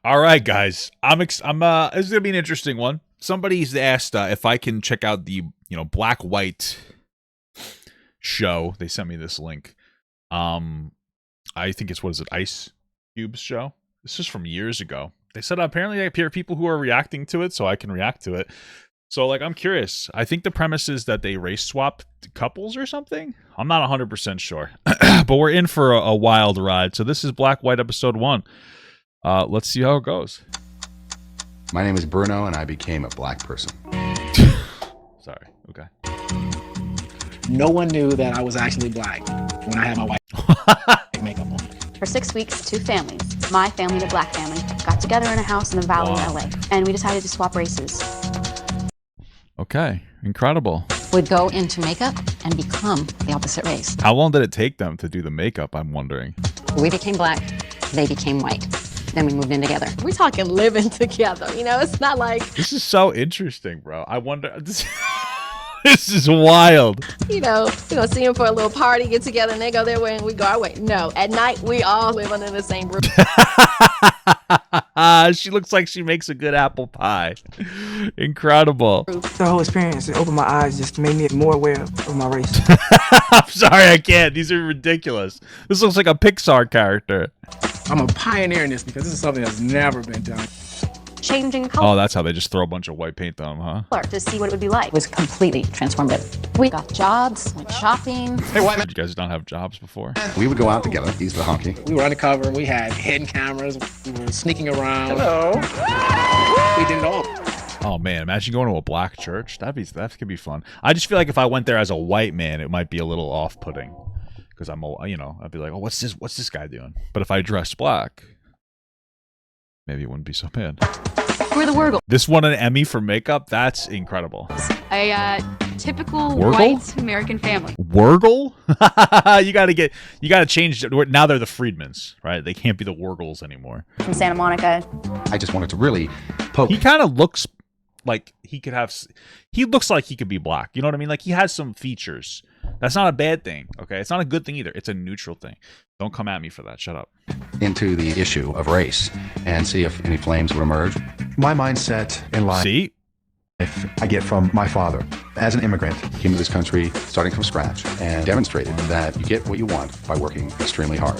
All right, guys. This is gonna be an interesting one. Somebody's asked if I can check out the black white show. They sent me this link. I think it's, what is it, Ice Cube's show. This is from years ago. They said apparently there are people who are reacting to it, so I can react to it. So, like, I'm curious. I think the premise is that they race swap couples or something. I'm not 100% sure, but we're in for a wild ride. So this is Black White episode 1. Let's see how it goes. My name is Bruno, and I became a black person. Sorry. Okay. No one knew that I was actually black when I had my white makeup on. For 6 weeks, two families, my family, the black family, got together in a house in the Valley in LA, and we decided to swap races. Okay, incredible. Would go into makeup and become the opposite race. How long did it take them to do the makeup, I'm wondering? We became black, they became white. Then we moved in together. We're talking living together, it's not like... This is so interesting, bro. I wonder... This is wild. We're going to see them for a little party, get together, and they go their way and we go our way. No, at night, we all live under the same roof. She looks like she makes a good apple pie. Incredible. The whole experience, it opened my eyes, just made me more aware of my race. I'm sorry, I can't. These are ridiculous. This looks like a Pixar character. I'm a pioneer in this because this is something that's never been done. Changing color Oh, that's how they just throw a bunch of white paint on them, huh? to see what it would be like. It was completely transformative. We got jobs, went shopping. Hey, white man. Did you guys not have jobs before? We would go out together. He's the honky. We were undercover. We had hidden cameras. We were sneaking around. Hello. We did it all. Oh man, imagine going to a black church. That could be fun. I just feel like if I went there as a white man, it might be a little off-putting, because I'd be like, oh, what's this guy doing? But if I dressed black, maybe it wouldn't be so bad. We're the Wurgle. This won an Emmy for makeup. That's incredible. A typical Wurgle? white American family. Wurgle? you gotta change. Now they're the Friedmans, right? They can't be the Wurgles anymore. From Santa Monica. I just wanted to really poke. He kind of looks like he looks like he could be black. You know what I mean? Like, he has some features. That's not a bad thing, okay? It's not a good thing either. It's a neutral thing. Don't come at me for that. Shut up. into the issue of race and see if any flames would emerge. My mindset in life See? I get from my father. As an immigrant, Came to this country starting from scratch and demonstrated that you get what you want by working extremely hard.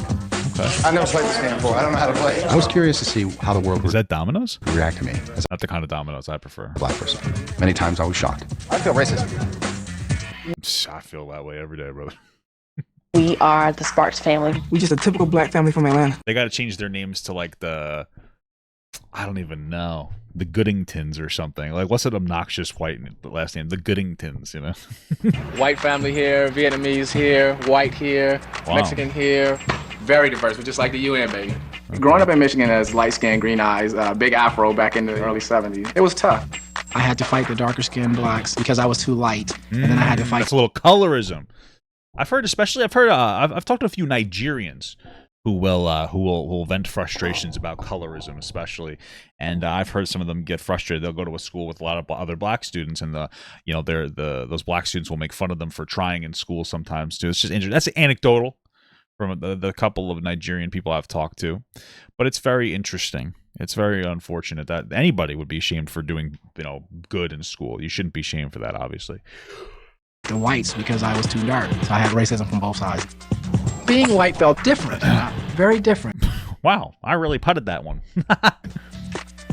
I've never played this game before. I don't know how to play. I was curious to see how the world Is would that Domino's? react to me as Not the kind of Domino's I prefer. a black person. Many times I was shocked. I feel racist. I feel that way every day, brother. We are the Sparks family. We just a typical black family from Atlanta. They got to change their names to like I don't even know, the Goodingtons or something. Like, what's an obnoxious white last name? The Goodingtons, White family here, Vietnamese here, white here, Wow. Mexican here. Very diverse. We're just like the UN, baby. Growing up in Michigan as light-skinned, green eyes, big afro back in the early 70s, it was tough. I had to fight the darker skinned blacks because I was too light. And then I had to fight. That's a little colorism. I've talked to a few Nigerians who will vent frustrations about colorism, especially, and I've heard some of them get frustrated. They'll go to a school with a lot of other black students, and those black students will make fun of them for trying in school sometimes too. It's just interesting. That's anecdotal from the couple of Nigerian people I've talked to, but it's very interesting. It's very unfortunate that anybody would be shamed for doing good in school. You shouldn't be shamed for that, obviously. The whites because I was too dark. So I had racism from both sides. Being white felt different. Very different. Wow, I really putted that one.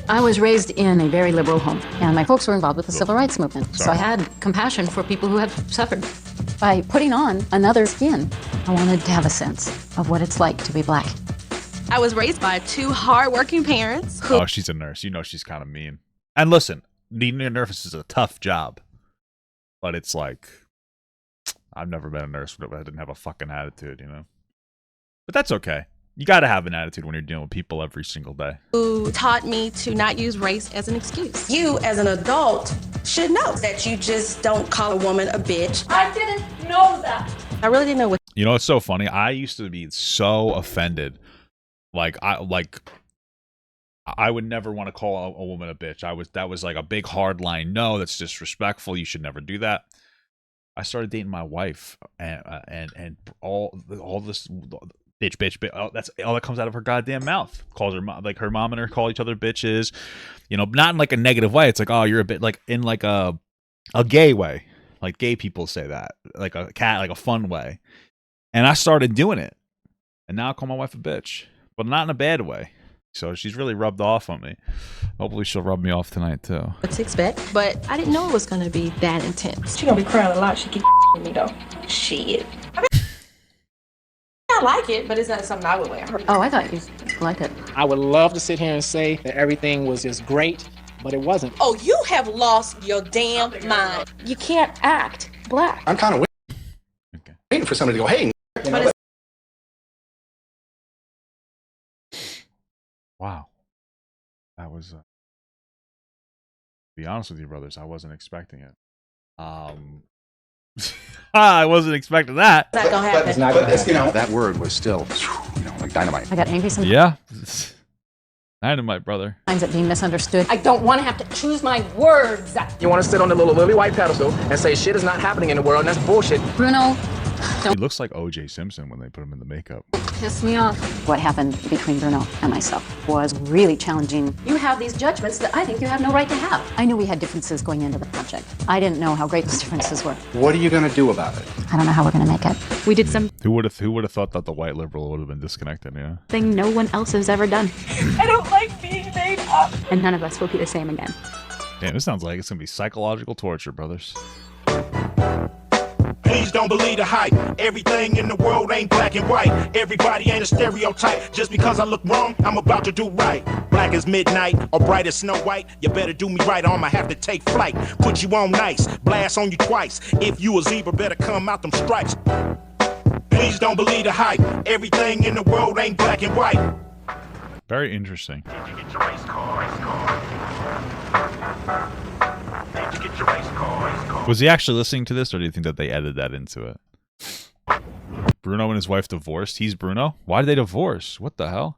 I was raised in a very liberal home, and my folks were involved with the civil rights movement. So I had compassion for people who have suffered. By putting on another skin, I wanted to have a sense of what it's like to be black. I was raised by two hardworking parents who... Oh, she's a nurse. She's kind of mean. And listen, being a nurse is a tough job. But it's like, I've never been a nurse, but I didn't have a fucking attitude, But that's okay. You got to have an attitude when you're dealing with people every single day. who taught me to not use race as an excuse. You, as an adult, should know that you just don't call a woman a bitch. I didn't know that. I really didn't know what... It's so funny. I used to be so offended. I would never want to call a woman a bitch. That was like a big hard line. No, that's disrespectful. You should never do that. I started dating my wife, and all this bitch, bitch, bitch. Oh, that's all that comes out of her goddamn mouth. Calls her like her mom and her call each other bitches. You know, not in like a negative way. It's like, oh, you're a bit like in like a gay way. Like gay people say that, like a cat, like a fun way. And I started doing it, and now I call my wife a bitch, but not in a bad way. So she's really rubbed off on me. Hopefully she'll rub me off tonight too. What to expect, but I didn't know it was gonna be that intense. She gonna be crying a lot. She keep me though. Shit. I like it, but it's not something I would wear. Oh, I thought you liked it. I would love to sit here and say that everything was just great, but it wasn't. Oh, you have lost your damn mind. You can't act black. I'm kind of waiting for somebody to go, hey. You know, Wow. That was, to be honest with you, brothers, I wasn't expecting it. I wasn't expecting that. It's not gonna happen. It's not gonna happen. You know, that word was still, like dynamite. I got angry sometimes. Yeah. Dynamite, brother. At being misunderstood. I don't want to have to choose my words. You want to sit on the little lily white pedestal and say shit is not happening in the world, and that's bullshit. Bruno, He looks like O.J. Simpson when they put him in the makeup. piss me off. What happened between Bruno and myself was really challenging. You have these judgments that I think you have no right to have. I knew we had differences going into the project. I didn't know how great those differences were. What are you going to do about it? I don't know how we're going to make it. We did something Who would have thought that the white liberal would have been disconnected? Yeah. no one else has ever done. I don't like being made up. And none of us will be the same again. Damn, this sounds like it's gonna be psychological torture, brothers. Please don't believe the hype. Everything in the world ain't black and white. Everybody ain't a stereotype. Just because I look wrong, I'm about to do right. Black as midnight or bright as Snow White. You better do me right or I'ma have to take flight. Put you on nice, blast on you twice. If you a zebra, better come out them stripes. Please don't believe the hype. Everything in the world ain't black and white. Very interesting. Did you get your race car? Did you get your race car? Was he actually listening to this, or do you think that they edited that into it? Bruno and his wife divorced. He's Bruno. Why did they divorce? What the hell?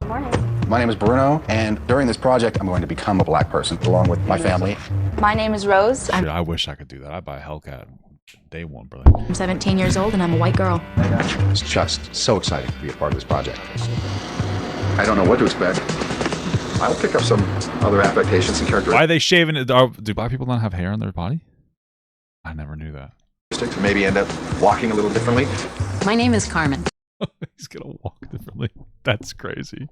My name is Bruno, and during this project, I'm going to become a black person along with my family. My name is Rose. Shit, I wish I could do that. I'd buy a Hellcat day one, brother. I'm 17 years old and I'm a white girl. It's just so exciting to be a part of this project. I don't know what to expect. I'll pick up some other affectations and characteristics. Why are they shaving it? Do black people not have hair on their body? I never knew that. Maybe end up walking a little differently. My name is Carmen. He's gonna walk differently. That's crazy.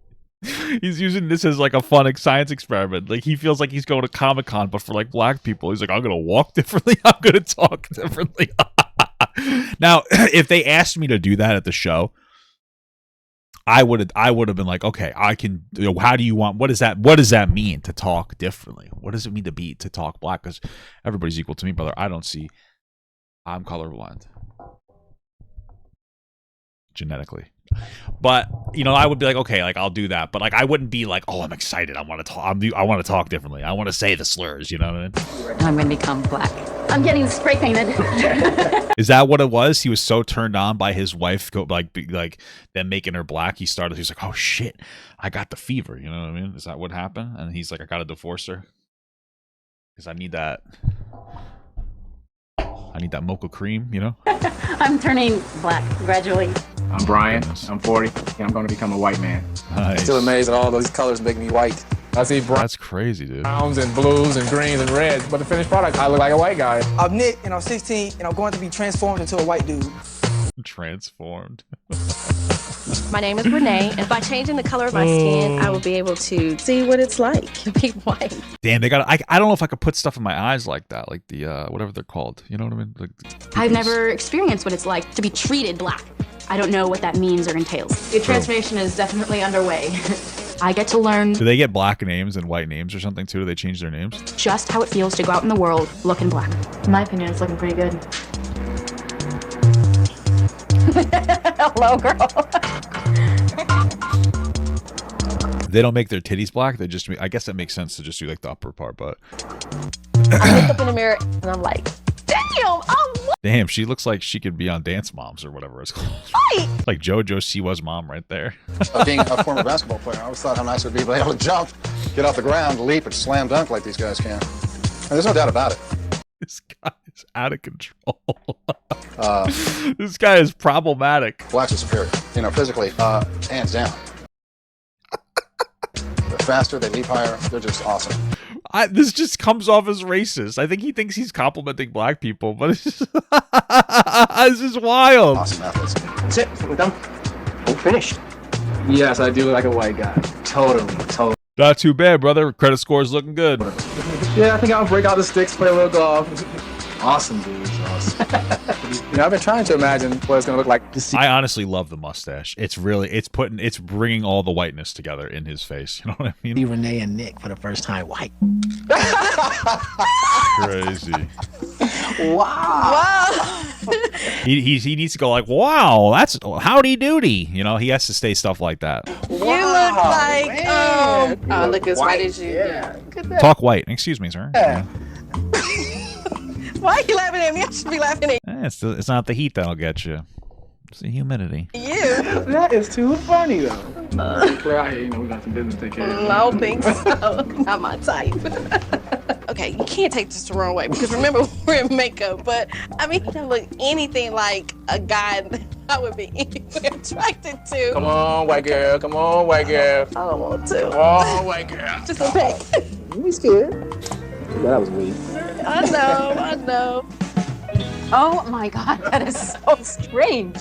He's using this as like a fun science experiment. Like he feels like he's going to Comic-Con, but for like black people. He's like, I'm gonna walk differently. I'm gonna talk differently. Now, if they asked me to do that at the show, I would have been like, okay, I can. You know, how do you want? What does that mean to talk differently? What does it mean to talk black? Because everybody's equal to me, brother. I'm colorblind genetically, but you know, I would be like, okay, like I'll do that, but like I wouldn't be like, oh, I'm excited. I want to talk. I want to talk differently. I want to say the slurs. You know what I mean? I'm going to become black. I'm getting spray painted. Is that what it was? He was so turned on by his wife, like them making her black. He's like, oh shit, I got the fever. You know what I mean? Is that what happened? And he's like, I got to divorce her because I need that mocha cream. You know? I'm turning black gradually. I'm Brian. I'm 40. I'm going to become a white man. Nice. Still amazed that all those colors make me white. I see That's crazy, dude. browns and blues and greens and reds, but the finished product, I look like a white guy. I'm Nick, and I'm 16, and I'm going to be transformed into a white dude. Transformed. My name is Renee, and by changing the color of my skin, I will be able to see what it's like to be white. Damn, they got. I don't know if I could put stuff in my eyes like that, like the whatever they're called. You know what I mean? Like I've never experienced what it's like to be treated black. I don't know what that means or entails. Your transformation is definitely underway. I get to learn Do they get black names and white names or something too? Do they change their names? just how it feels to go out in the world looking black. In my opinion, it's looking pretty good. Hello, girl. They don't make their titties black. They just. I guess that makes sense to just do like the upper part, but. I look up in the mirror and I'm like, damn, I'm white. Damn, she looks like she could be on Dance Moms or whatever it's called. Like JoJo Siwa's mom right there. Being a former basketball player, I always thought how nice it would be to be able to jump, get off the ground, leap, and slam dunk like these guys can. And there's no doubt about it. This guy It's out of control. This guy is problematic. Blacks are superior. You know, physically, hands down. They're faster, they leap higher, they're just awesome. This just comes off as racist. I think he thinks he's complimenting black people, but it's just, this is wild. Awesome athletes. That's it. We're done. We're finished. Yes, I do look like a white guy. Totally. Not too bad, brother. Credit score is looking good. Yeah, I think I'll break out the sticks, play a little golf. Awesome, dude. Awesome. You know, I've been trying to imagine what it's gonna look like. I honestly love the mustache. It's bringing all the whiteness together in his face. You know what I mean? See Renee and Nick for the first time white. Crazy. Wow. He needs to go like, wow, that's howdy doody. You know, he has to say stuff like that. You look like oh, look as white as you. Yeah. Talk white. Excuse me, sir. Yeah. Why are you laughing at me? I should be laughing at It's not the heat that'll get you. It's the humidity. you. That is too funny, though. Claire, I hear you know we got some business to take care of. I don't think so. Not my type. Okay, you can't take this the wrong way because remember we're in makeup, but I mean, he don't look anything like a guy that I would be anywhere attracted to. Come on, white girl. Come on, white girl. I don't want to. Come on, white girl. Just a peck. You scared? That was weak. I know. Oh my God, that is so strange.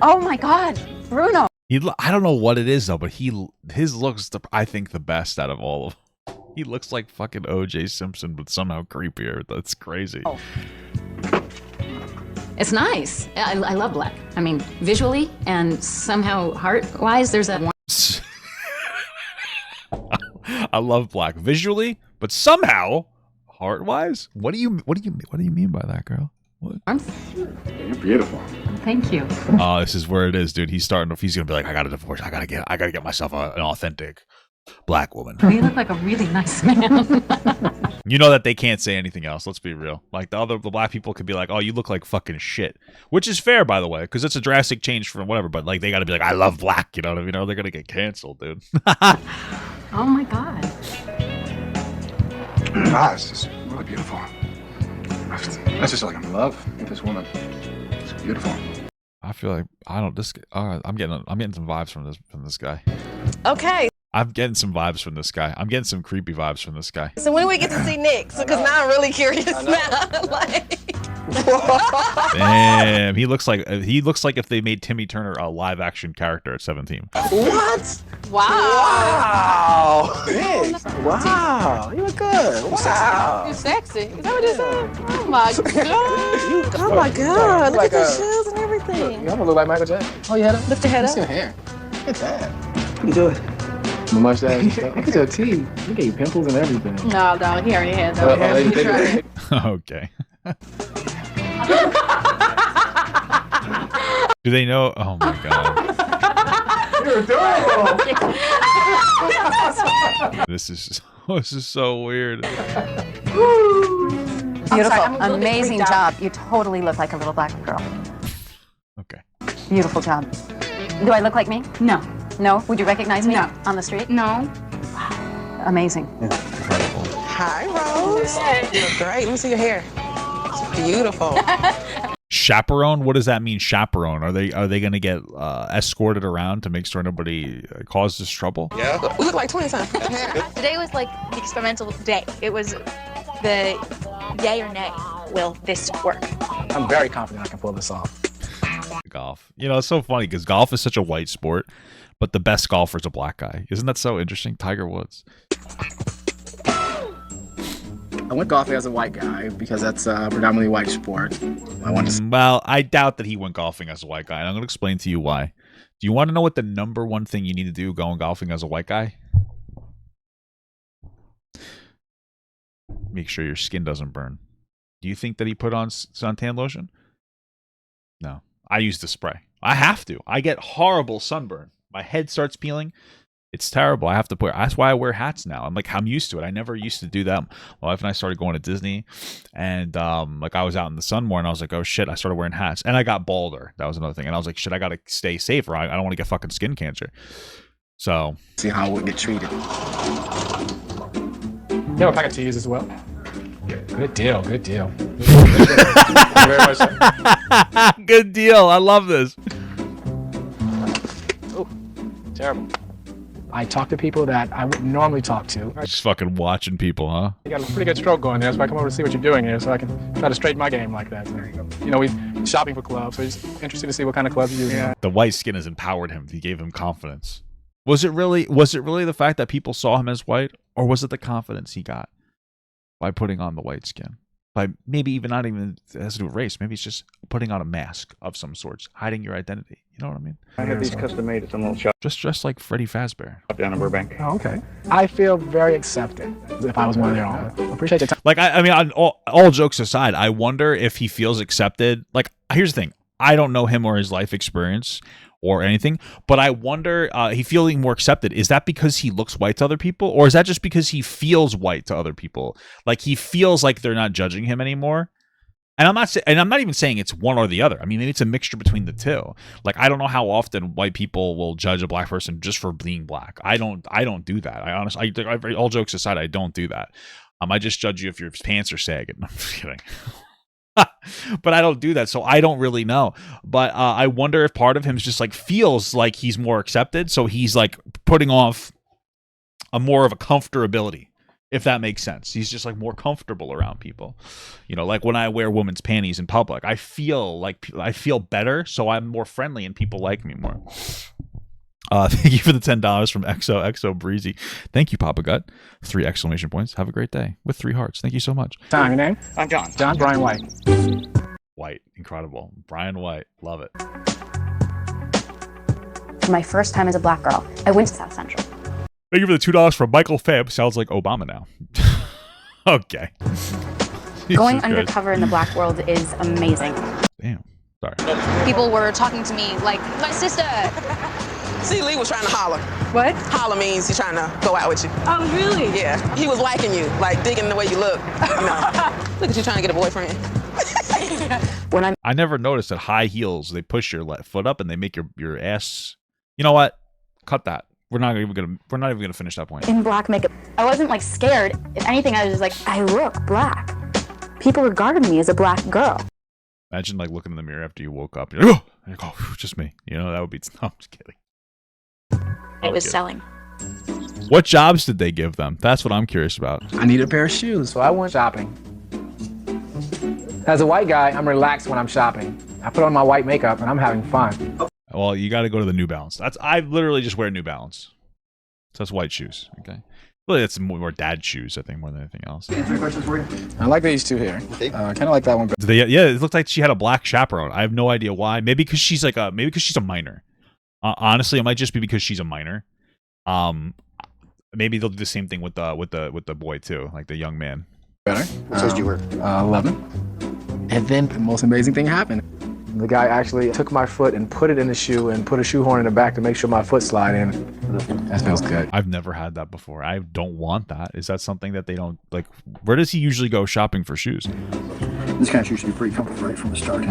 Oh my God, Bruno. I don't know what it is though, but his looks I think the best out of all of them. He looks like fucking O.J. Simpson, but somehow creepier. That's crazy. Oh. It's nice. I love black. I mean, visually and somehow heart-wise, there's that one. I love black visually, but somehow heart-wise. What do you mean by that, girl? What? You're beautiful. Thank you. Oh, this is where it is, dude. He's gonna be like, I got a divorce. I gotta get myself an authentic black woman. You look like a really nice man. You know that they can't say anything else. Let's be real. Like the black people could be like, "Oh, you look like fucking shit," which is fair, by the way, because it's a drastic change from whatever. But like, they got to be like, "I love black," you know what I mean? Or they're gonna get canceled, dude. Oh my God. It's just really beautiful. I just like I'm in love with this woman. It's beautiful. I feel like I'm getting some vibes from this guy. Okay. I'm getting some vibes from this guy. I'm getting some creepy vibes from this guy. So when do we get to see Nick? Because now I'm really curious now. Damn, he looks like if they made Timmy Turner a live action character at 17. What? Wow. Wow. You look good. Wow. You're sexy. Is that what you said? Oh my God. Oh my God. Look at the shoes and everything. You almost look like Michael Jackson. Oh, your head up. Lift your head up. Your hair. Look at that. What you doing? My mustache and stuff. Look at your teeth. Look at your pimples and everything. No, he already had that. Okay. Do they know? Oh my God. You're adorable. This is so weird. Beautiful. Amazing job. You totally look like a little black girl. Okay. Beautiful job. Do I look like me? No. No? Would you recognize me on the street? No. Wow. Amazing. Incredible. Hi, Rose. You look great. Let me see your hair. It's beautiful. Chaperone? What does that mean, chaperone? Are they going to get escorted around to make sure nobody causes trouble? Yeah. We look like 20-something. Today was like the experimental day. It was the yay or nay. Will this work? I'm very confident I can pull this off. Golf. You know, it's so funny because golf is such a white sport, but the best golfer is a black guy. Isn't that so interesting? Tiger Woods. I went golfing as a white guy because that's a predominantly white sport. Well, I doubt that he went golfing as a white guy, and I'm going to explain to you why. Do you want to know what the number one thing you need to do going golfing as a white guy? Make sure your skin doesn't burn. Do you think that he put on suntan lotion? No. I use the spray. I have to. I get horrible sunburn. My head starts peeling. It's terrible. I have to put. That's why I wear hats now. I'm used to it. I never used to do that. My wife and I started going to Disney, and I was out in the sun more, and I was like, oh shit. I started wearing hats, and I got balder. That was another thing. And I was like, shit. I gotta stay safe, or I don't want to get fucking skin cancer. So see how it would get treated. You have a pack of teas as well. Good deal. Good deal. Very much so. Good deal. I love this. Oh, terrible. I talk to people that I wouldn't normally talk to. Just fucking watching people, huh? You got a pretty good stroke going there, so I come over to see what you're doing here, so I can try to straighten my game like that. So there you go. You know, we're shopping for clubs, so just interested to see what kind of clubs you use. Yeah. The white skin has empowered him. He gave him confidence. Was it really the fact that people saw him as white, or was it the confidence he got by putting on the white skin? By maybe even not even it has to do with race. Maybe it's just putting on a mask of some sorts, hiding your identity. You know what I mean? I had these custom made at some little shop Just dressed like Freddy Fazbear. up down in Burbank. Oh, okay. I feel very accepted if I was one of their own. Appreciate your time. Like, I mean, on all jokes aside, I wonder if he feels accepted. Like, here's the thing. I don't know him or his life experience or anything, but I wonder, he feeling more accepted. Is that because he looks white to other people? Or is that just because he feels white to other people? Like, he feels like they're not judging him anymore. And I'm not even saying it's one or the other. I mean, maybe it's a mixture between the two. Like, I don't know how often white people will judge a black person just for being black. I don't do that. I honestly, all jokes aside, I don't do that. I just judge you if your pants are sagging. I'm just kidding. But I don't do that, so I don't really know. But I wonder if part of him just like feels like he's more accepted, so he's like putting off a more of a comfortability. If that makes sense. He's just like more comfortable around people. You know, like when I wear women's panties in public, I feel better, so I'm more friendly and people like me more. Thank you for the $10 from XO Breezy. Thank you, Papa Gut. 3 exclamation points. Have a great day with 3 hearts. Thank you so much. Tom, your name? I'm John. John Brian White. White, incredible. Brian White, love it. For my first time as a black girl, I went to South Central. Thank you for the $2 from Michael Fab. Sounds like Obama now. Okay. Going undercover in the black world is amazing. Damn. Sorry. People were talking to me like, my sister. See, Lee was trying to holler. What? Holler means he's trying to go out with you. Oh, really? Yeah. He was liking you, like digging the way you look. No. Look at you trying to get a boyfriend. I never noticed that high heels, they push your foot up and they make your ass. You know what? Cut that. We're not even gonna finish that point. In black makeup, I wasn't like scared. If anything, I was just like, I look black. People regarded me as a black girl. Imagine like looking in the mirror after you woke up. You're like, oh, and you go, just me. You know, that would be. No, I'm just kidding. It was selling. What jobs did they give them? That's what I'm curious about. I need a pair of shoes, so I went shopping. As a white guy, I'm relaxed when I'm shopping. I put on my white makeup and I'm having fun. Well, you got to go to the New Balance. I literally just wear New Balance. So that's white shoes. Okay. Really, it's more dad shoes, I think, more than anything else. Any questions for you? I like these two here. Okay. Kind of like that one. Yeah, it looked like she had a black chaperone. I have no idea why. Maybe because she's a minor. Honestly, it might just be because she's a minor. Maybe they'll do the same thing with the boy too, like the young man. Better. What size do you wear? 11. And then the most amazing thing happened. The guy actually took my foot and put it in the shoe and put a shoehorn in the back to make sure my foot slide in. That feels good. I've never had that before. I don't want that. Is that something that they don't like? Where does he usually go shopping for shoes? This kind of shoes should be pretty comfortable right from the start.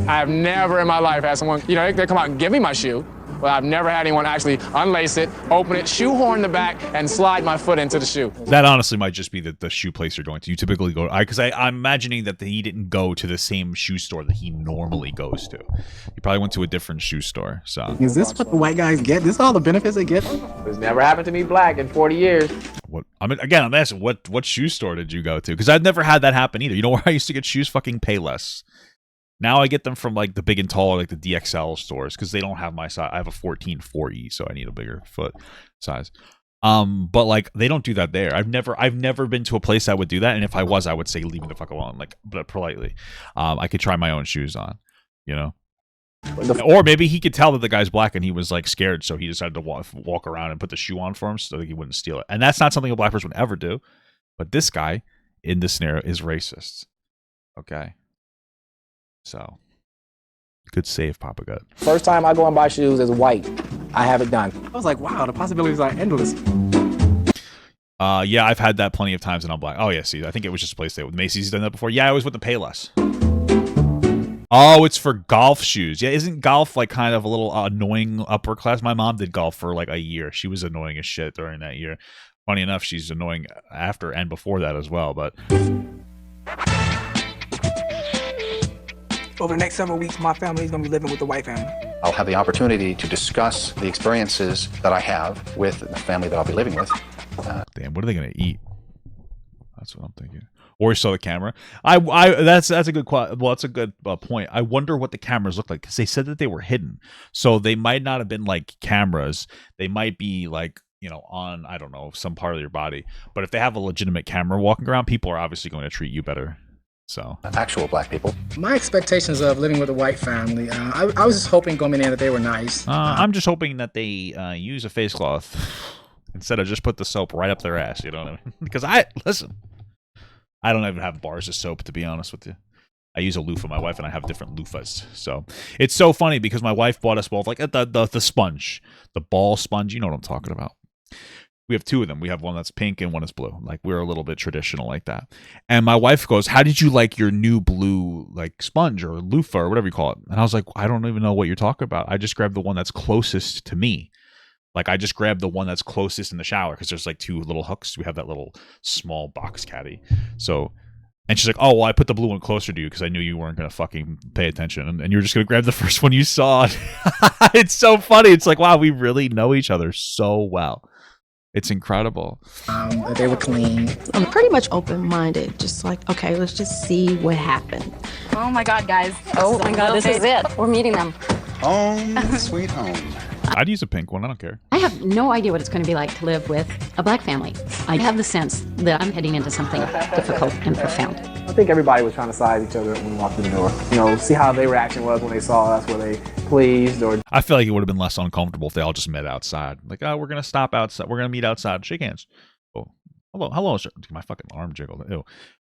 I have never in my life had someone, they come out and give me my shoe, but I've never had anyone actually unlace it, open it, shoehorn the back, and slide my foot into the shoe. That honestly might just be the shoe place you're going to. You typically go, because I'm imagining that he didn't go to the same shoe store that he normally goes to. He probably went to a different shoe store. So is this what the white guys get? This is all the benefits they get? It's never happened to me black in 40 years. What? I mean, again, I'm asking, what shoe store did you go to? Because I've never had that happen either. You know where I used to get shoes? Fucking Payless. Now I get them from like the big and tall, like the DXL stores, because they don't have my size. I have a 14 4E, so I need a bigger foot size. But like they don't do that there. I've never been to a place that would do that. And if I was, I would say leave me the fuck alone, like, but politely. I could try my own shoes on, you know. Or maybe he could tell that the guy's black and he was like scared, so he decided to walk around and put the shoe on for him so that he wouldn't steal it. And that's not something a black person would ever do. But this guy in this scenario is racist. Okay. So, good save, Papa Gut. First time I go and buy shoes as white, I have it done. I was like, wow, the possibilities are endless. Yeah, I've had that plenty of times, and I'm like, oh yeah, see, I think it was just a place that with Macy's done that before. Yeah, I was with the Payless. Oh, it's for golf shoes. Yeah, isn't golf like kind of a little annoying upper class? My mom did golf for like a year. She was annoying as shit during that year. Funny enough, she's annoying after and before that as well, but Over the next several weeks, my family is going to be living with the white family. I'll have the opportunity to discuss the experiences that I have with the family that I'll be living with. Damn, what are they gonna eat? That's what I'm thinking. Or saw the camera. That's a good that's a good point. I wonder what the cameras look like because they said that they were hidden, so they might not have been like cameras. They might be like, you know, on, I don't know, some part of your body. But if they have a legitimate camera walking around, people are obviously going to treat you better. So actual black people. My expectations of living with a white family, I was just hoping going in that they were nice. I'm just hoping that they use a face cloth instead of just put the soap right up their ass. You know what I mean? Because listen, I don't even have bars of soap, to be honest with you. I use a loofah. My wife and I have different loofahs. So it's so funny because my wife bought us both like the sponge, the ball sponge. You know what I'm talking about. We have two of them. We have one that's pink and one is blue. Like, we're a little bit traditional like that. And my wife goes, how did you like your new blue, like, sponge or loofah or whatever you call it? And I was like, I don't even know what you're talking about. I just grabbed the one that's closest to me. Like, I just grabbed the one that's closest in the shower because there's like two little hooks. We have that little small box caddy. So, and she's like, oh, well, I put the blue one closer to you because I knew you weren't going to fucking pay attention. And you're just going to grab the first one you saw. It's so funny. It's like, wow, we really know each other so well. It's incredible. They were clean. I'm pretty much open-minded. Just like, okay, let's just see what happened. Oh my God, guys. Oh my God, this is it. We're meeting them. Home, sweet home. I'd use a pink one. I don't care. I have no idea what it's going to be like to live with a black family. I have the sense that I'm heading into something difficult and profound. I think everybody was trying to size each other when we walked through the door. You know, see how their reaction was when they saw us. Were they pleased or? I feel like it would have been less uncomfortable if they all just met outside. Like, oh, we're gonna stop outside. We're gonna meet outside. Shake hands. Oh, hello, sir. My fucking arm jiggled. Ew.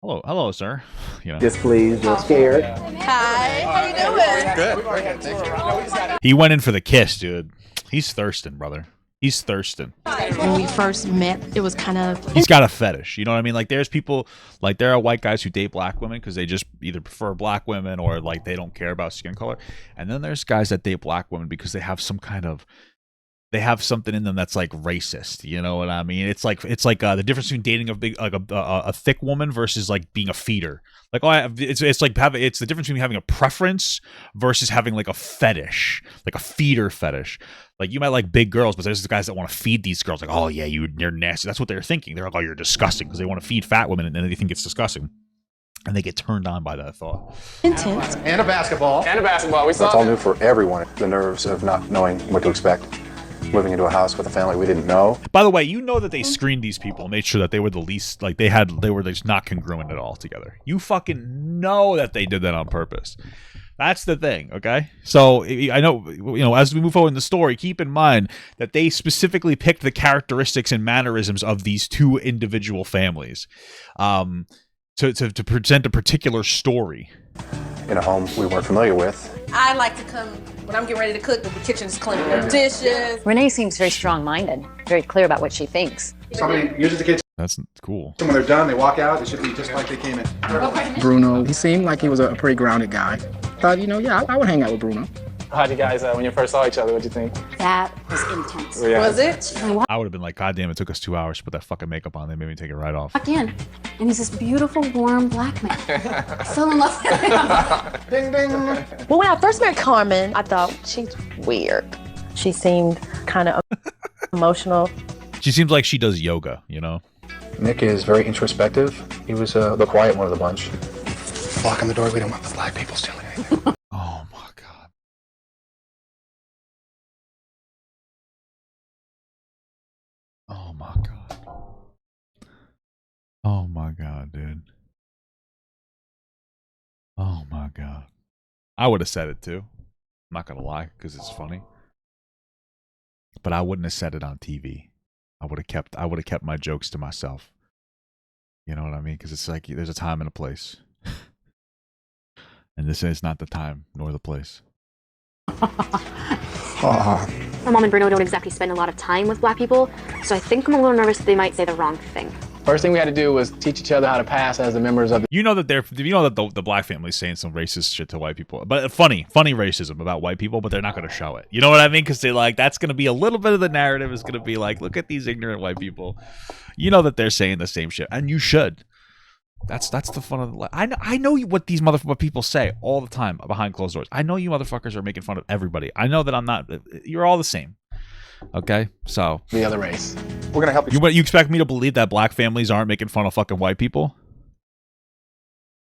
Hello, sir. You know. Displeased or scared. Hi, how you doing? Good. Very good. Thank you. He went in for the kiss, dude. He's thirsting, brother. He's thirsting. When we first met, it was kind of... He's got a fetish. You know what I mean? Like, there's people, like, there are white guys who date black women because they just either prefer black women or, like, they don't care about skin color. And then there's guys that date black women because they have some kind of... They have something in them that's like racist, you know what I mean? It's like the difference between dating a thick woman versus like being a feeder. Like, it's the difference between having a preference versus having like a fetish, like a feeder fetish. Like, you might like big girls, but there's the guys that want to feed these girls. Like, oh yeah, you're nasty. That's what they're thinking. They're like, oh, you're disgusting, because they want to feed fat women and then they think it's disgusting, and they get turned on by that thought. Intense. And a basketball. We saw That's all new for everyone. The nerves of not knowing what to expect. Moving into a house with a family we didn't know. By the way, you know that they screened these people and made sure that they were the least, like, they were just not congruent at all together. You fucking know that they did that on purpose. That's the thing, okay? So I know, you know, as we move forward in the story, keep in mind that they specifically picked the characteristics and mannerisms of these two individual families to present a particular story. In a home we weren't familiar with. I like to come when I'm getting ready to cook, the kitchen's clean, the dishes. Renee seems very strong-minded, very clear about what she thinks. Somebody uses the kitchen. That's cool. When they're done, they walk out. It should be just like they came in. Bruno, he seemed like he was a pretty grounded guy. Thought, you know, yeah, I would hang out with Bruno. How'd you guys, when you first saw each other, what'd you think? That was intense. Yeah. Was it? I would have been like, God damn, it took us 2 hours to put that fucking makeup on. They made me take it right off. Walked in, and he's this beautiful, warm black man. Fell in love with him. Ding, ding. Well, when I first met Carmen, I thought, she's weird. She seemed kind of emotional. She seems like she does yoga, you know? Nick is very introspective. He was the quiet one of the bunch. Blocking the door. We don't want the black people stealing anything. Oh my God. Oh my God. Oh my God, dude. Oh my God. I would have said it too. I'm not gonna lie, because it's funny. But I wouldn't have said it on TV. I would have kept my jokes to myself. You know what I mean? Because it's like there's a time and a place. And this is not the time nor the place. My mom and Bruno don't exactly spend a lot of time with black people, so I think I'm a little nervous that they might say the wrong thing. First thing we had to do was teach each other how to pass as the members of the... You know that the black family's saying some racist shit to white people, but funny racism about white people, but they're not going to show it. You know what I mean? Because they like that's going to be a little bit of the narrative is going to be like, look at these ignorant white people. You know that they're saying the same shit, and you should. That's the fun of the. I know what these what people say all the time behind closed doors. I know you motherfuckers are making fun of everybody. I know that I'm not. You're all the same. Okay, so the other race. We're gonna help you. You expect me to believe that black families aren't making fun of fucking white people?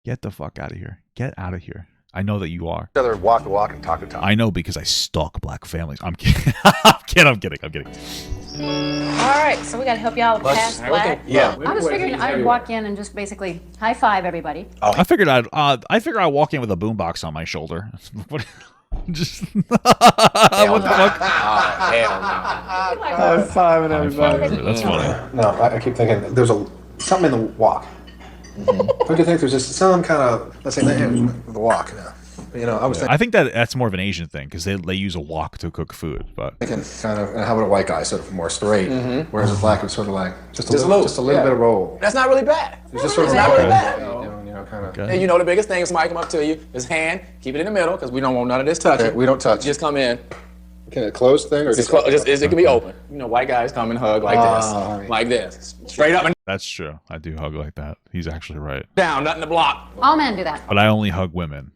Get the fuck out of here. Get out of here. I know that you are. Other walk the walk and talk the talk. I know because I stalk black families. I'm kidding. I'm kidding. All right, so we got to help y'all pass black. Yeah. I was figuring I'd walk in and just basically high five everybody. Oh. I figured I'd walk in with a boombox on my shoulder. Just what the fuck? Oh, hell no. High fiving everybody. That's funny. No, I keep thinking there's something in the walk. Don't you think there's just some kind of, let's say, the walk? You know, I think that's more of an Asian thing because they use a wok to cook food. But thinking kind of, and how about a white guy, sort of more straight, whereas a black was sort of like just a little bit of roll. That's not really bad. It's just sort of not really bad. You know, kind of. And you know the biggest thing is somebody come up to you, his hand, keep it in the middle because we don't want none of this touching. We don't touch. Just come in. Can it close thing or just it can be open? You know, white guys come and hug like this, like this, straight up and that's true. I do hug like that. He's actually right. down, nothing to block. All men do that. But I only hug women.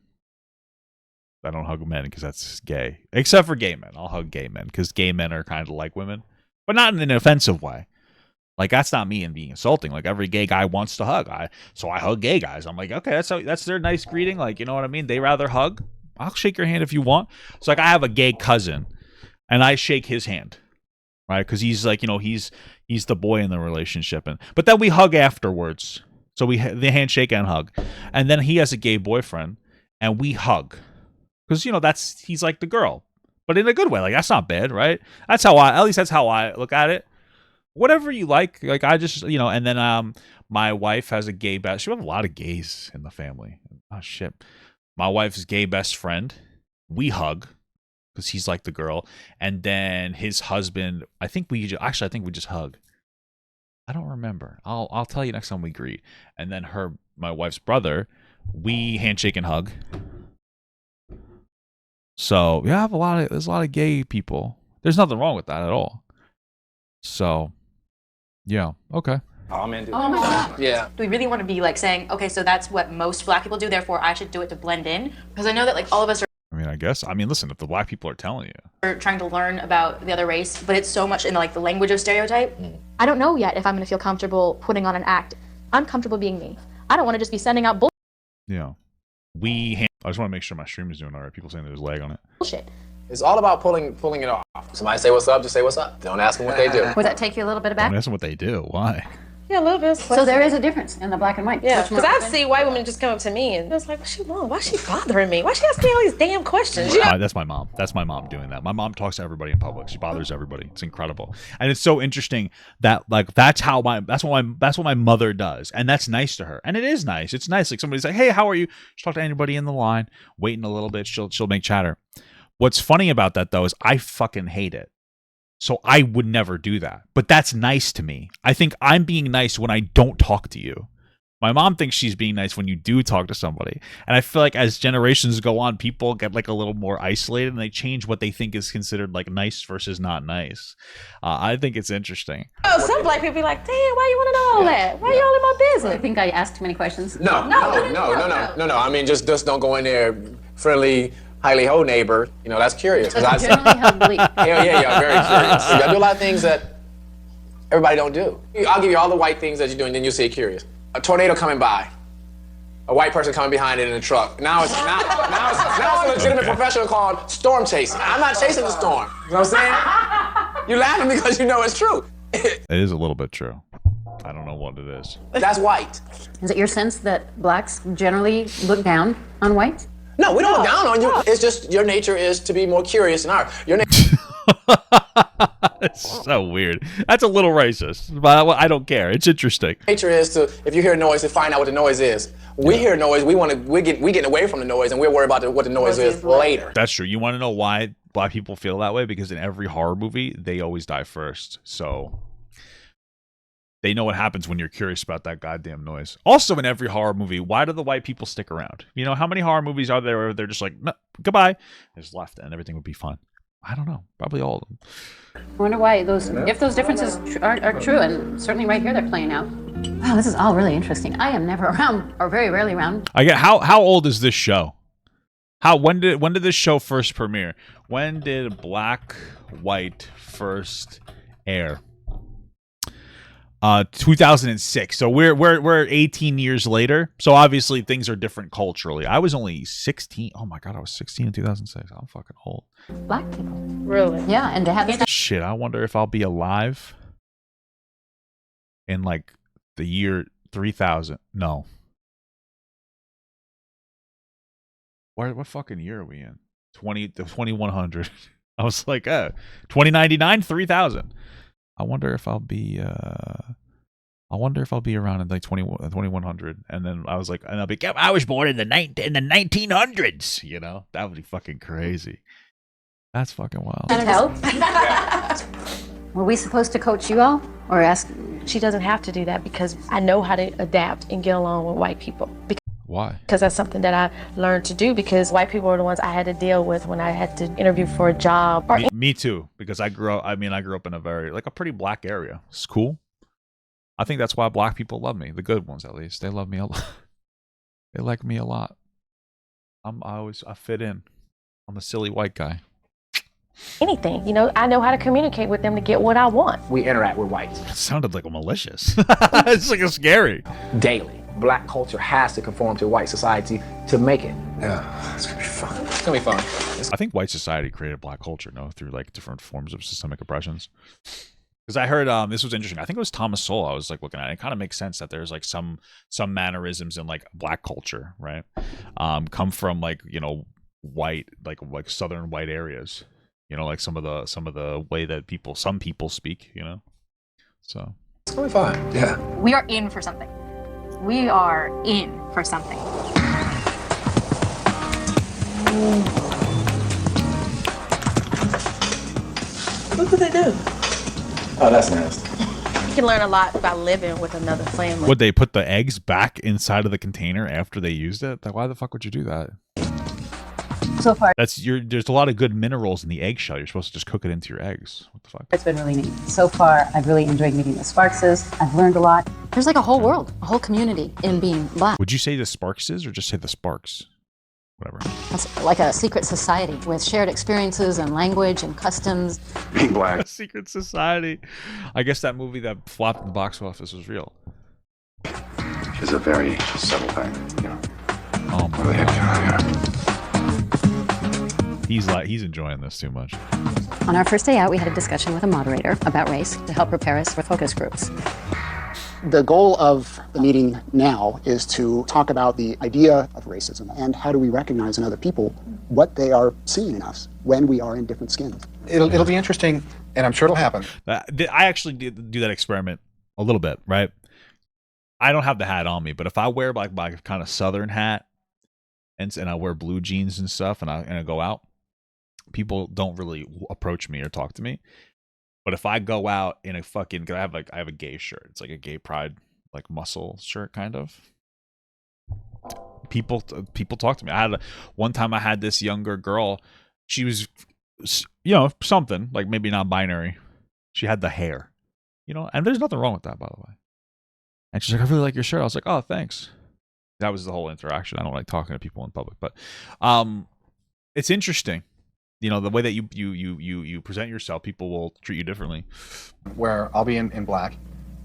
I don't hug men because that's gay. Except for gay men. I'll hug gay men because gay men are kind of like women. But not in an offensive way. Like, that's not me and being insulting. Like, every gay guy wants to hug. So I hug gay guys. I'm like, okay, that's their nice greeting. Like, you know what I mean? They rather hug. I'll shake your hand if you want. So, like, I have a gay cousin. And I shake his hand. Right? Because he's like, you know, he's the boy in the relationship. But then we hug afterwards. So the handshake and hug. And then he has a gay boyfriend. And we hug. Because, you know, he's like the girl. But in a good way. Like, that's not bad, right? At least that's how I look at it. Whatever you like. Like, I just, you know, and then my wife has a gay best. We have a lot of gays in the family. Oh, shit. My wife's gay best friend. We hug. Because he's like the girl. And then his husband, I think we just hug. I don't remember. I'll tell you next time we greet. And then my wife's brother, we handshake and hug. So yeah, there's a lot of gay people. There's nothing wrong with that at all. So yeah, okay. Oh, man, do Oh my God. Yeah. Do we really want to be like saying, okay, so that's what most black people do, therefore I should do it to blend in? Because I know that like all of us I mean, I guess. I mean, listen, if the black people are telling you. are trying to learn about the other race, but it's so much in like the language of stereotype. I don't know yet if I'm going to feel comfortable putting on an act. I'm comfortable being me. I don't want to just be sending out Yeah. I just want to make sure my stream is doing all right. People saying there's lag on it. bullshit. It's all about pulling it off. Somebody say what's up, just say what's up. Don't ask them what they do. Would that take you a little bit I'm aback? asking what they do. Why? Yeah, a little bit. So there is a difference in the black and white. Yeah, Much more because I open. see white women just come up to me and it's like, what's she want? Why is she bothering me? Why is she asking me all these damn questions? That's my mom. That's my mom doing that. My mom talks to everybody in public. She bothers everybody. It's incredible, and it's so interesting that like that's what my mother does, and that's nice to her, and it is nice. It's nice. Like somebody's like, hey, how are you? She'll talk to anybody in the line, waiting a little bit. She'll make chatter. What's funny about that though is I fucking hate it. So I would never do that. But that's nice to me. I think I'm being nice when I don't talk to you. My mom thinks she's being nice when you do talk to somebody. And I feel like as generations go on, people get like a little more isolated and they change what they think is considered like nice versus not nice. I think it's interesting. Oh, some black people be like, damn, why you want to know all that? Why you all in my business? I think I asked too many questions. No. I mean, just don't go in there friendly, highly ho neighbor. You know, that's curious. Generally humbly. Yeah, very curious. So I do a lot of things that everybody don't do. I'll give you all the white things that you do, and then you'll say curious. A tornado coming by. A white person coming behind it in a truck. Now it's a legitimate profession called storm chasing. I'm not chasing the storm. You know what I'm saying? You're laughing because you know it's true. It is a little bit true. I don't know what it is. That's white. Is it your sense that blacks generally look down on whites? No, we don't look down on you. It's just your nature is to be more curious than ours. Your nature. It's so weird. That's a little racist, but I don't care. It's interesting. Nature is to, if you hear a noise, to find out what the noise is. We hear noise, we get away from the noise, and we're worried about what the noise is later. That's true. You want to know why black people feel that way? Because in every horror movie, they always die first. So They know what happens when you're curious about that goddamn noise. Also, in every horror movie, why do the white people stick around? You know, how many horror movies are there where they're just like, no, goodbye, they just left and everything would be fine? I don't know. Probably all of them. I wonder why if those differences are true, and certainly right here they're playing out. Wow, this is all really interesting. I am never around, or very rarely around. I get how old is this show? When did this show first premiere? When did Black White first air? 2006. So we're 18 years later. So obviously things are different culturally. I was only 16. Oh my god, I was 16 in 2006. I'm fucking old. Black people. Really? Yeah, and to have Shit, I wonder if I'll be alive in like the year 3000. No. What fucking year are we in? 2100. I was like, 2099, 3000. I wonder if I'll be around in like 2100. And then I was like, and I'll be, I was born in the 1900s. You know, that would be fucking crazy. That's fucking wild. Were we supposed to coach you all, or ask? She doesn't have to do that because I know how to adapt and get along with white people. Why? Because that's something that I learned to do, because white people are the ones I had to deal with when I had to interview for a job. Me too, because I grew up in a pretty black area. It's cool. I think that's why black people love me. The good ones, at least. They love me a lot. They like me a lot. I fit in. I'm a silly white guy. Anything, you know, I know how to communicate with them to get what I want. We interact with whites. It sounded like malicious. It's like scary. Daily. Black culture has to conform to white society to make it. Yeah, it's gonna be fun. It's gonna be fun. I think white society created black culture, through like different forms of systemic oppressions. Because I heard this was interesting. I think it was Thomas Sowell. I was like looking at it. It kind of makes sense that there's like some mannerisms in like black culture, right? Come from like, you know, white, like southern white areas. You know, like some of the way that some people speak, you know. So It's gonna be fun. Yeah. We are in for something. We are in for something. Look what they do. Oh, that's nasty. You can learn a lot by living with another family. Would they put the eggs back inside of the container after they used it? Like, why the fuck would you do that? So far, there's a lot of good minerals in the eggshell. You're supposed to just cook it into your eggs. What the fuck? it's been really neat. So far, I've really enjoyed meeting the Sparkses. I've learned a lot. There's like a whole world, a whole community in being black. Would you say the Sparkses or just say the Sparks? Whatever. It's like a secret society with shared experiences and language and customs. Being black. A secret society. I guess that movie that flopped in the box office was real. It's a very subtle thing, you know. Oh my Really god. He's enjoying this too much. On our first day out, we had a discussion with a moderator about race to help prepare us for focus groups. The goal of the meeting now is to talk about the idea of racism and how do we recognize in other people what they are seeing in us when we are in different skins. It'll be interesting, and I'm sure it'll happen. I actually did do that experiment a little bit, right? I don't have the hat on me, but if I wear like my kind of southern hat and I wear blue jeans and stuff and I go out, people don't really approach me or talk to me. But if I go out in a fucking, I have a gay shirt. It's like a gay pride, like muscle shirt kind of. People talk to me. One time I had this younger girl. She was, you know, something like maybe not binary. She had the hair, you know, and there's nothing wrong with that, by the way. And she's like, I really like your shirt. I was like, oh, thanks. That was the whole interaction. I don't like talking to people in public, but it's interesting. You know, the way that you present yourself, people will treat you differently. Where I'll be in black,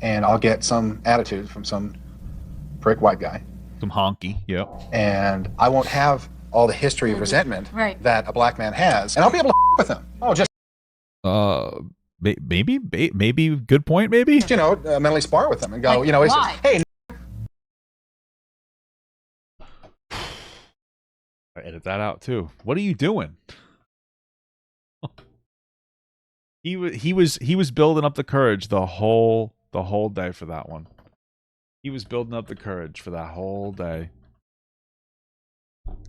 and I'll get some attitude from some prick white guy. Some honky, yeah. And I won't have all the history of resentment that a black man has, and I'll be able to with him. Oh, just maybe good point. Maybe you know, mentally spar with them and go, like, you know, it's just, hey. I edit that out too. What are you doing? He was building up the courage the whole day for that one. He was building up the courage for that whole day.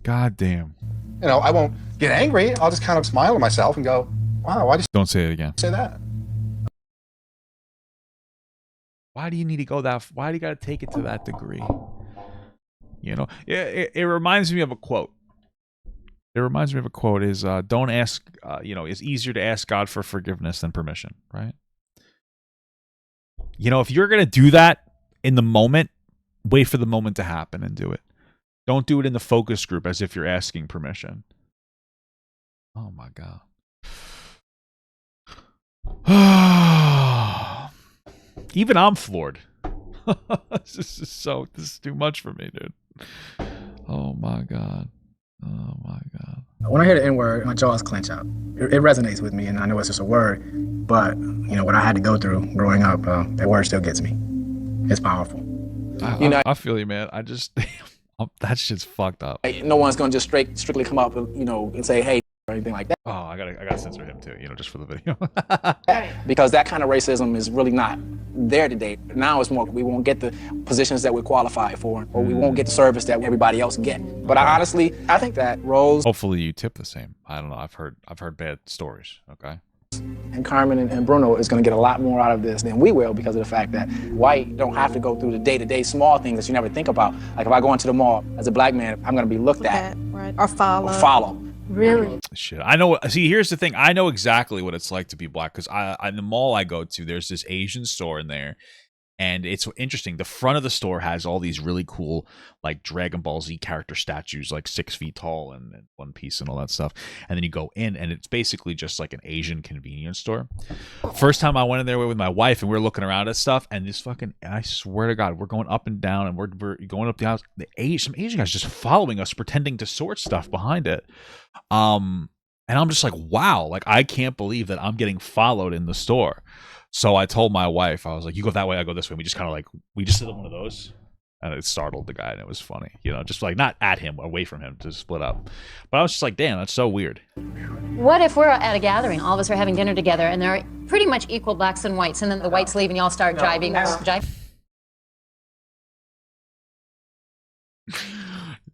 God damn. You know, I won't get angry. I'll just kind of smile to myself and go, wow, I just don't say it again. Say that. Why do you need to go that? Why do you got to take it to that degree? You know, it reminds me of a quote. It reminds me of a quote is don't ask, it's easier to ask God for forgiveness than permission, right? You know, if you're going to do that in the moment, wait for the moment to happen and do it. Don't do it in the focus group as if you're asking permission. Oh my God. Even I'm floored. This is too much for me, dude. Oh my God. Oh my God. When I hear the N-word, my jaws clench out. It resonates with me, and I know it's just a word, but what I had to go through growing up, that word still gets me. It's powerful. I feel you, man. I just that shit's fucked up. No one's gonna just strictly come up and say, hey, or anything like that. Oh, I gotta censor him too, just for the video. Because that kind of racism is really not there today. Now it's more, we won't get the positions that we're qualified for, or we won't get the service that everybody else get. But I think that Rose, hopefully you tip the same. I don't know. I've heard bad stories. Okay. And Carmen and Bruno is going to get a lot more out of this than we will, because of the fact that white don't have to go through the day-to-day small things that you never think about. Like if I go into the mall as a black man, I'm going to be looked at. Right. Or follow. Really? Shit. I know. See, here's the thing. I know exactly what it's like to be black, because in the mall I go to, there's this Asian store in there. And it's interesting. The front of the store has all these really cool, like Dragon Ball Z character statues, like 6 feet tall and One Piece and all that stuff. And then you go in, and it's basically just like an Asian convenience store. First time I went in there with my wife, and we were looking around at stuff, and I swear to God, we're going up and down, and we're going up the aisles. Some Asian guys just following us, pretending to sort stuff behind it. And I'm just like, wow, like I can't believe that I'm getting followed in the store. So I told my wife, I was like, you go that way, I go this way. And we just kind of we just did one of those, and it startled the guy, and it was funny, just like not at him, away from him, to split up. But I was just like, damn, that's so weird. What if we're at a gathering, all of us are having dinner together, and there are pretty much equal blacks and whites, and then the whites leave and y'all start jiving.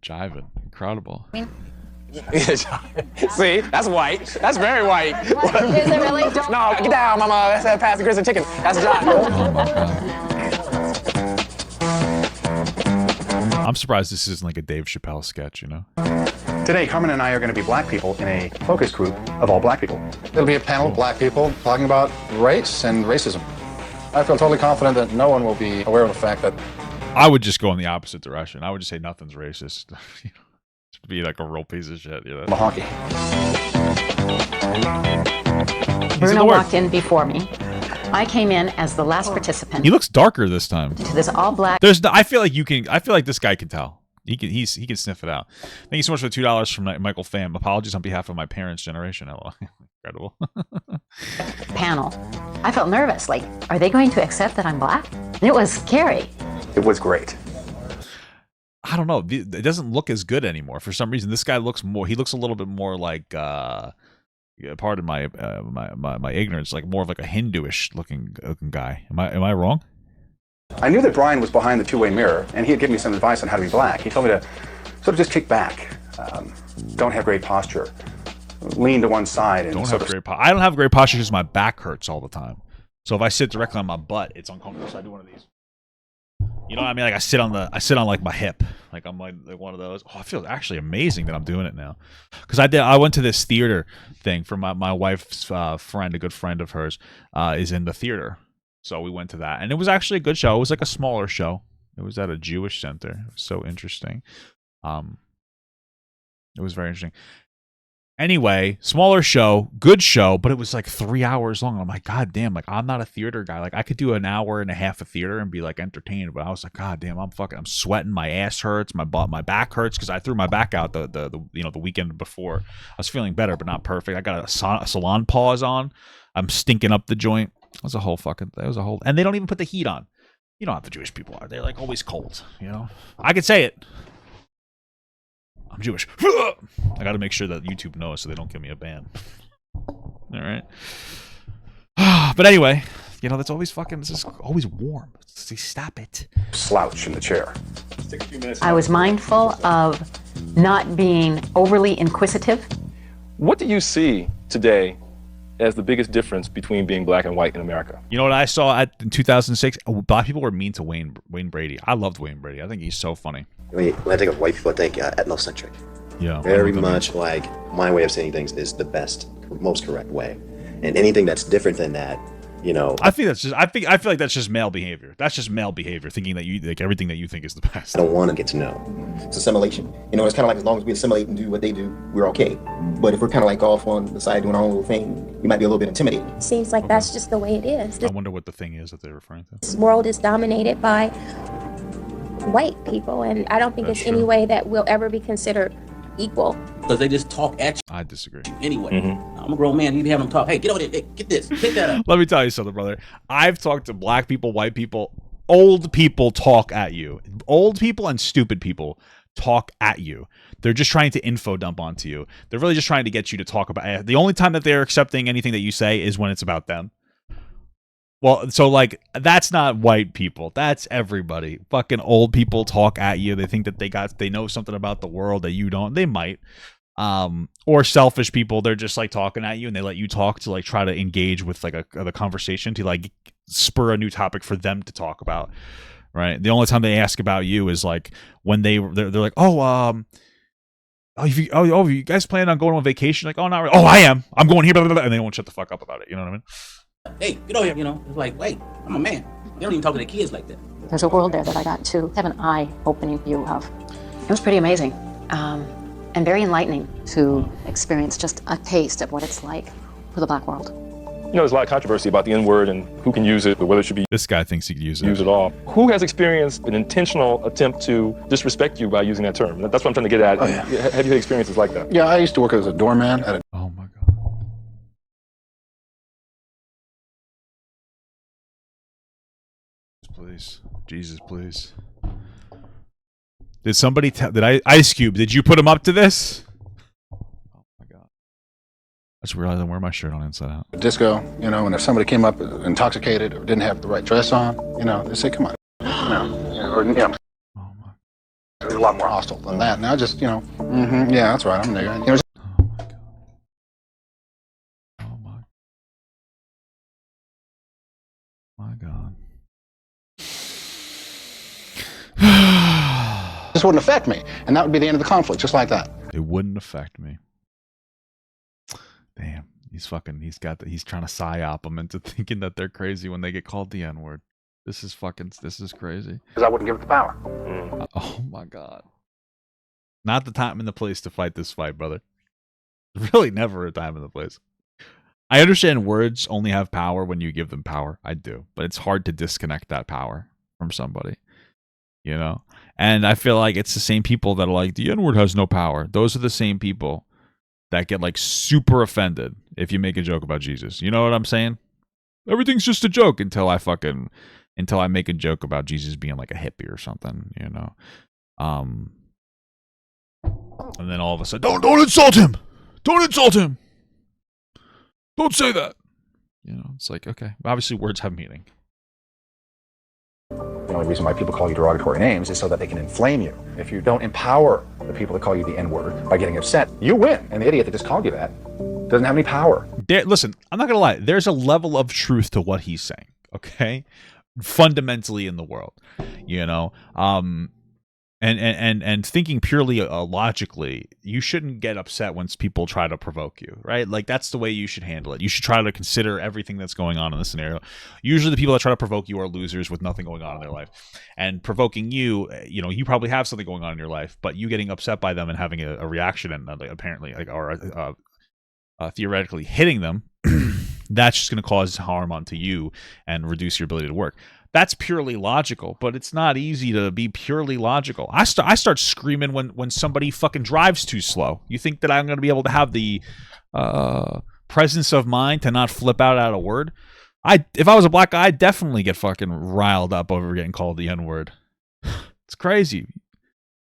Jiving, incredible. See, that's white. That's very white. Is it really? No, get down, mama. That's pass the grits and chicken. That's John. Oh my God. I'm surprised this isn't like a Dave Chappelle sketch, Today, Carmen and I are going to be black people in a focus group of all black people. It'll be a panel of black people talking about race and racism. I feel totally confident that no one will be aware of the fact that... I would just go in the opposite direction. I would just say nothing's racist. Be like a real piece of shit, Mahonky. Bruno walked in before me. I came in as the last participant. He looks darker this time. To this all black. I feel like this guy can tell. He can sniff it out. Thank you so much for the $2 from Michael Pham. Apologies on behalf of my parents' generation. Incredible. Panel. I felt nervous. Like, are they going to accept that I'm black? And it was scary. It was great. I don't know. It doesn't look as good anymore. For some reason, this guy looks more. He looks a little bit more like, pardon my my ignorance, like more of like a Hinduish looking guy. Am I wrong? I knew that Brian was behind the two-way mirror, and he had given me some advice on how to be black. He told me to sort of just kick back, don't have great posture, lean to one side, and I don't have great posture because my back hurts all the time. So if I sit directly on my butt, it's uncomfortable. So I do one of these. You know what I mean? Like I sit on like my hip, like I'm like one of those. Oh, it feels actually amazing that I'm doing it now, because I went to this theater thing for my wife's friend, a good friend of hers, is in the theater, so we went to that, and it was actually a good show. It was like a smaller show. It was at a Jewish center. It was so interesting. It was very interesting. Anyway, smaller show, good show, but it was like 3 hours long. I'm like, God damn, like I'm not a theater guy. Like I could do an hour and a half of theater and be like entertained, but I was like, God damn, I'm sweating, my ass hurts, my back hurts because I threw my back out the weekend before. I was feeling better, but not perfect. I got a salon pause on. I'm stinking up the joint. It was a whole, and they don't even put the heat on. You know how the Jewish people are. They're like always cold, I could say it. I'm Jewish. I got to make sure that YouTube knows so they don't give me a ban. All right. But anyway, that's always this is always warm. Stop it. Slouch in the chair. I was mindful of not being overly inquisitive. What do you see today as the biggest difference between being black and white in America. You know what I saw in 2006? Black people were mean to Wayne Brady. I loved Wayne Brady. I think he's so funny. When I think of white people, I think ethnocentric. Yeah. Very much like my way of saying things is the best, most correct way. And anything that's different than that, you know. I think that's just. I feel like that's just male behavior. That's just male behavior, thinking that you like everything that you think is the best. I don't want to get to know. It's assimilation. You know, it's kind of like as long as we assimilate and do what they do, we're okay. But if we're kind of like off on the side doing our own little thing, you might be a little bit intimidating. Seems like that's just the way it is. I wonder what the thing is that they're referring to. This world is dominated by white people, and I don't think That's it's any true. way that we'll ever be considered equal. Because they just talk at you. I disagree. Anyway, I'm a grown man. You have them talk. Hey, get over there. Hey, get this. Pick that up. Let me tell you something, brother. I've talked to black people, white people, old people talk at you. Old people and stupid people talk at you. They're just trying to info dump onto you. They're really just trying to get you to talk about. The only time that they're accepting anything that you say is when it's about them. Well, so like that's not white people. That's everybody. Fucking old people talk at you. They think that they know something about the world that you don't. They might. Or selfish people. They're just like talking at you and they let you talk to like try to engage with like the conversation to like spur a new topic for them to talk about. Right. The only time they ask about you is like when they're like, you guys plan on going on vacation? Like, oh, not really. Oh, I am. I'm going here. Blah, blah, blah, and they won't shut the fuck up about it. You know what I mean? Hey, get over here. You know, it's like, wait, I'm a man. You don't even talk to the kids like that. There's a world there that I got to have an eye-opening view of. It was pretty amazing and very enlightening to experience just a taste of what it's like for the black world. You know, there's a lot of controversy about the N-word and who can use it, or whether it should be. This guy thinks he can use it all. Who has experienced an intentional attempt to disrespect you by using that term? That's what I'm trying to get at. Oh, yeah. Have you had experiences like that? Yeah, I used to work as a doorman at a. Oh my God. Please, Jesus, please. Did somebody did Ice Cube? Did you put him up to this? Oh my God. I just realized I'm wearing my shirt on inside out. Disco, you know, and if somebody came up intoxicated or didn't have the right dress on, you know, they say, "Come on," you know, or you know, it was a lot more hostile than that. Now, just you know, yeah, that's right, I'm a nigga. You know, My God. this wouldn't affect me, and that would be the end of the conflict, just like that. It wouldn't affect me. Damn, he's trying to psyop them into thinking that they're crazy when they get called the N-word. This is crazy. Because I wouldn't give it the power. Oh my God. Not the time and the place to fight this fight, brother. Really never a time and the place. I understand words only have power when you give them power. I do. But it's hard to disconnect that power from somebody. You know? And I feel like it's the same people that are like, the N-word has no power. Those are the same people that get like super offended if you make a joke about Jesus. You know what I'm saying? Everything's just a joke until I make a joke about Jesus being like a hippie or something, you know? And then all of a sudden, don't insult him! Don't insult him! Don't say that! You know, it's like, okay. Obviously, words have meaning. The only reason why people call you derogatory names is so that they can inflame you. If you don't empower the people that call you the N-word by getting upset, you win. And the idiot that just called you that doesn't have any power. Listen, I'm not going to lie. There's a level of truth to what he's saying, okay? Fundamentally in the world, you know? And thinking purely logically, you shouldn't get upset when people try to provoke you, right? Like, that's the way you should handle it. You should try to consider everything that's going on in this scenario. Usually the people that try to provoke you are losers with nothing going on in their life. And provoking you, you know, you probably have something going on in your life, but you getting upset by them and having a reaction and apparently, like, or theoretically hitting them, that's just going to cause harm onto you and reduce your ability to work. That's purely logical, but it's not easy to be purely logical. I start screaming when somebody fucking drives too slow. You think that I'm going to be able to have the presence of mind to not flip out at a word? If I was a black guy, I'd definitely get fucking riled up over getting called the N-word. It's crazy.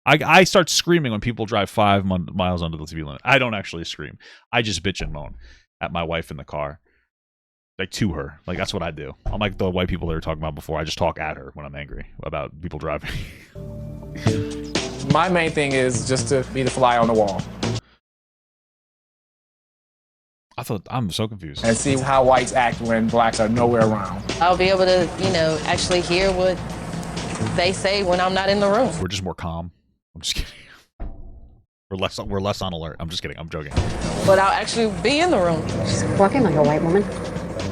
I start screaming when people drive 5 miles under the speed limit. I don't actually scream. I just bitch and moan at my wife in the car. Like, to her. Like, that's what I do. I'm like the white people that were talking about before. I just talk at her when I'm angry about people driving. My main thing is just to be the fly on the wall. I'm so confused. And see how whites act when blacks are nowhere around. I'll be able to, actually hear what they say when I'm not in the room. We're just more calm. I'm just kidding. We're less on alert. I'm just kidding. I'm joking. But I'll actually be in the room. She's walking like a white woman.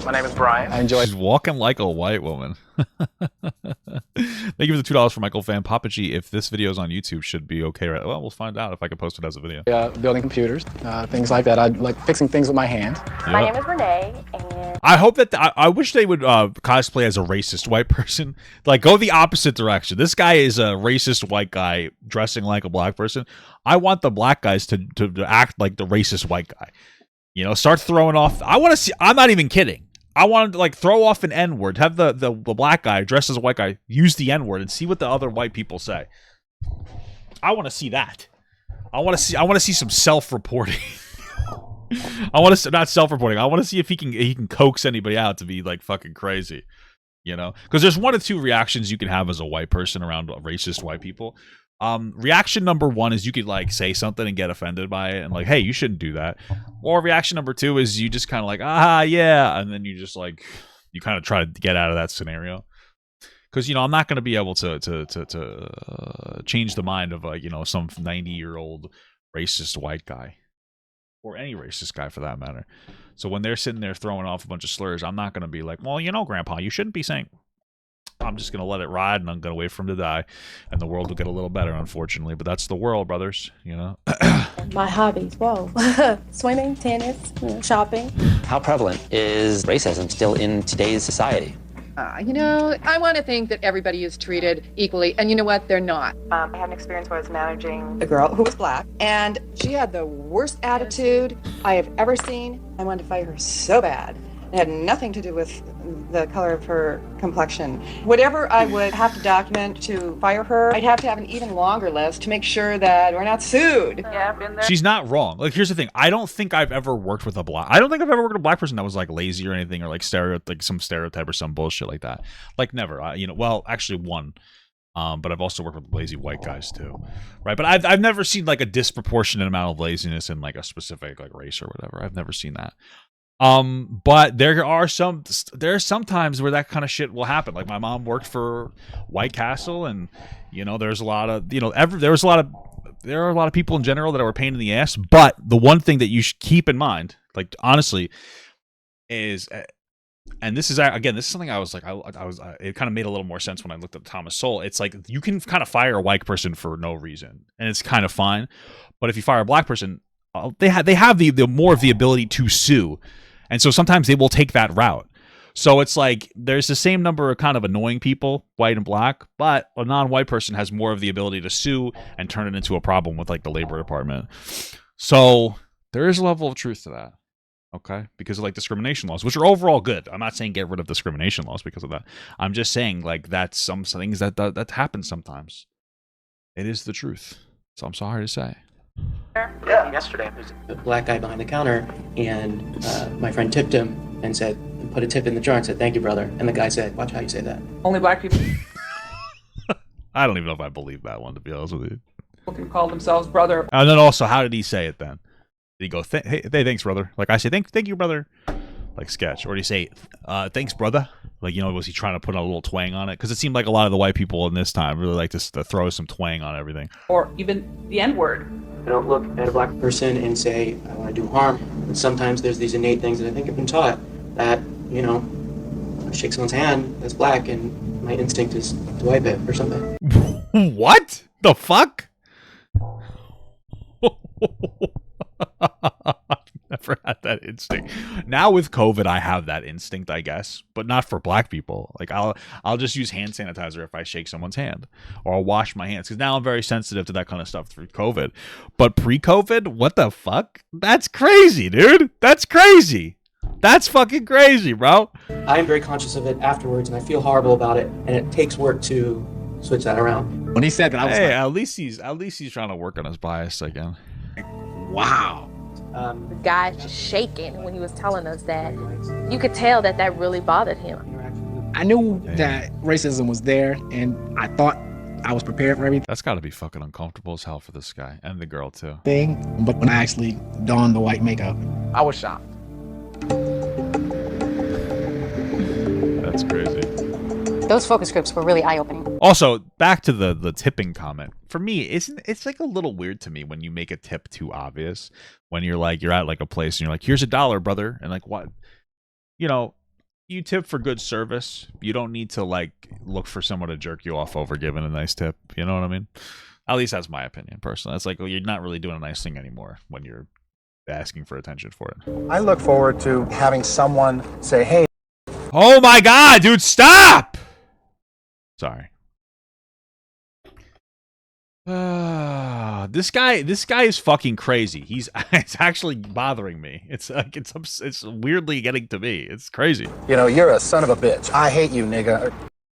My name is Brian. I enjoy. She's walking like a white woman. Thank you for the $2 for Michael Fan. Papa G, if this video is on YouTube, should be okay, right? Well, we'll find out if I can post it as a video. Building computers, things like that. I like fixing things with my hands. Yep. My name is Renee, and I hope that I wish they would cosplay as a racist white person. Like, go the opposite direction. This guy is a racist white guy dressing like a black person. I want the black guys to act like the racist white guy. Start throwing off. I want to see. I'm not even kidding. I want to throw off an N-word. Have the black guy dressed as a white guy use the N-word and see what the other white people say. I want to see that. I want to see some self-reporting. I want to not self-reporting. I want to see if he can coax anybody out to be fucking crazy. Because there's one of two reactions you can have as a white person around racist white people. Reaction number one is you could say something and get offended by it and hey, you shouldn't do that. Or reaction number two is you just kind of yeah, and then you just you kind of try to get out of that scenario. Because I'm not going to be able to change the mind of some 90-year-old racist white guy, or any racist guy for that matter. So when they're sitting there throwing off a bunch of slurs, I'm not going to be like, well, Grandpa, you shouldn't be saying. I'm just going to let it ride, and I'm going to wait for him to die, and the world will get a little better, unfortunately. But that's the world, brothers, my hobbies, whoa. Swimming, tennis, shopping. How prevalent is racism still in today's society? I want to think that everybody is treated equally, and you know what? They're not. I had an experience where I was managing a girl who was black, and she had the worst attitude I have ever seen. I wanted to fire her so bad. It had nothing to do with the color of her complexion. Whatever I would have to document to fire her, I'd have to have an even longer list to make sure that we're not sued. Yeah, I've been there. She's not wrong. Here's the thing. I don't think I've ever worked with a black. I don't think I've ever worked with a black person that was lazy or anything, or some stereotype or some bullshit like that. Never. Well, actually one. But I've also worked with lazy white guys too, right? But I've never seen a disproportionate amount of laziness in a specific race or whatever. I've never seen that. But there are some times where that kind of shit will happen. My mom worked for White Castle, and there's a lot of there are a lot of people in general that are a pain in the ass. But the one thing that you should keep in mind, honestly, is, and this is something I was it kind of made a little more sense when I looked at Thomas Sowell. It's you can kind of fire a white person for no reason, and it's kind of fine. But if you fire a black person, they have the more of the ability to sue. And so sometimes they will take that route. So it's there's the same number of kind of annoying people, white and black, but a non-white person has more of the ability to sue and turn it into a problem with the labor department. So there is a level of truth to that. Okay? Because of discrimination laws, which are overall good. I'm not saying get rid of discrimination laws because of that. I'm just saying that's some things that happen sometimes. It is the truth. So I'm sorry to say. Yeah. Yesterday, there's a black guy behind the counter, and my friend tipped him and said, put a tip in the jar and said, "Thank you, brother." And the guy said, "Watch how you say that." Only black people I don't even know if I believe that one, to be honest with you. can call themselves brother. And then also, how did he say it then? Did he go, hey, thanks, brother? I say, thank you, brother. Sketch. Or did he say, thanks, brother? Was he trying to put a little twang on it? Because it seemed like a lot of the white people in this time really like to throw some twang on everything. Or even the N-word. I don't look at a black person and say, I want to do harm. And sometimes there's these innate things that I think have been taught that, I shake someone's hand that's black and my instinct is to wipe it or something. What the fuck? Never had that instinct. Now with COVID, I have that instinct, I guess, but not for black people. I'll just use hand sanitizer if I shake someone's hand, or I'll wash my hands, because now I'm very sensitive to that kind of stuff through COVID. But pre-COVID, what the fuck? That's crazy, dude. That's crazy. That's fucking crazy, bro. I am very conscious of it afterwards, and I feel horrible about it, and it takes work to switch that around. When he said that, I was at least he's trying to work on his bias again. Wow. The guy just shaking when he was telling us that. You could tell that really bothered him. I knew that racism was there, and I thought I was prepared for everything. That's got to be fucking uncomfortable as hell for this guy and the girl too. But when I actually donned the white makeup, I was shocked. That's crazy. Those focus groups were really eye-opening. Also, back to the tipping comment. For me, it's like a little weird to me when you make a tip too obvious. When you're at like a place and you're like, here's $1, brother, and like what, you know, you tip for good service. You don't need to like look for someone to jerk you off over giving a nice tip. You know what I mean? At least that's my opinion, personally. It's like, well, you're not really doing a nice thing anymore when you're asking for attention for it. I look forward to having someone say, hey. Oh my God, dude, stop! Sorry. This guy is fucking crazy. It's actually bothering me. It's like it's weirdly getting to me. It's crazy. You know, you're a son of a bitch. I hate you, nigga.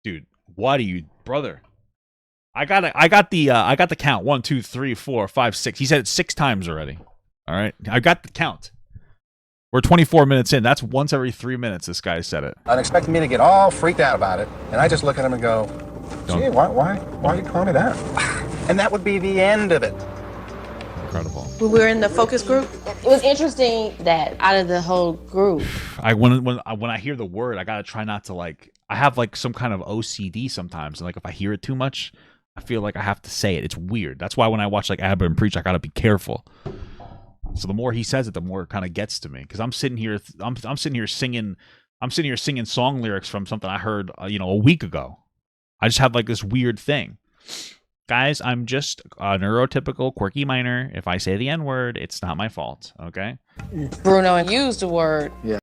Dude, what are you, brother? I got the count. 1, 2, 3, 4, 5, 6. He said it 6 times already. All right, I got the count. We're 24 minutes in. That's once every 3 minutes this guy said it. I'd expect me to get all freaked out about it, and I just look at him and go, gee, why are you calling me that? And that would be the end of it. Incredible. When we were in the focus group, it was interesting that out of the whole group, When I hear the word, I gotta try not to like. I have like some kind of OCD sometimes, and like if I hear it too much, I feel like I have to say it. It's weird. That's why when I watch like Abba and Preach, I gotta be careful. So the more he says it, the more it kind of gets to me. Because I'm sitting here singing song lyrics from something I heard, a week ago. I just have like this weird thing. Guys, I'm just a neurotypical quirky minor. If I say the N-word, it's not my fault. Okay. Bruno used the word. Yeah.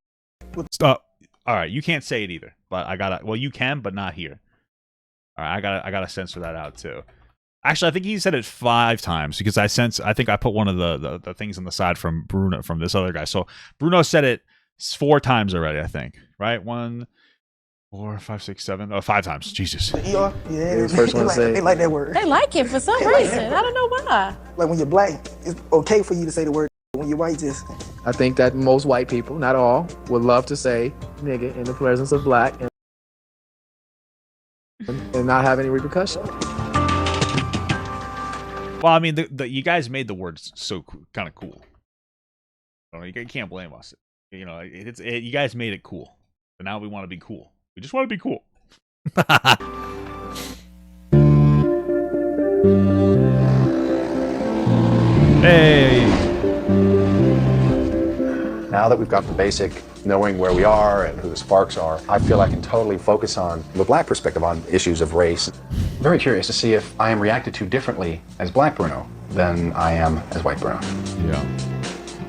Stop. All right, you can't say it either. But I gotta. Well, you can, but not here. All right, I gotta censor that out too. Actually, I think he said it 5 times because I think I put one of the things on the side from Bruno, from this other guy. So Bruno said it 4 times already, I think. Right? 1, 4, 5, 6, 7. Oh, 5 times. Jesus. Yeah, the first one to say. They like that word. They like it for some reason. I don't know why. Like when you're black, it's okay for you to say the word. When you're white, just. I think that most white people, not all, would love to say nigga in the presence of black and not have any repercussion. Well, I mean, you guys made the words so kind of cool. You can't blame us. You know, you guys made it cool. But now we want to be cool. We just want to be cool. Hey. Now that we've got the basic knowing where we are and who the sparks are, I feel I can totally focus on the black perspective on issues of race. Very curious to see if I am reacted to differently as black Bruno than I am as white Bruno. Yeah.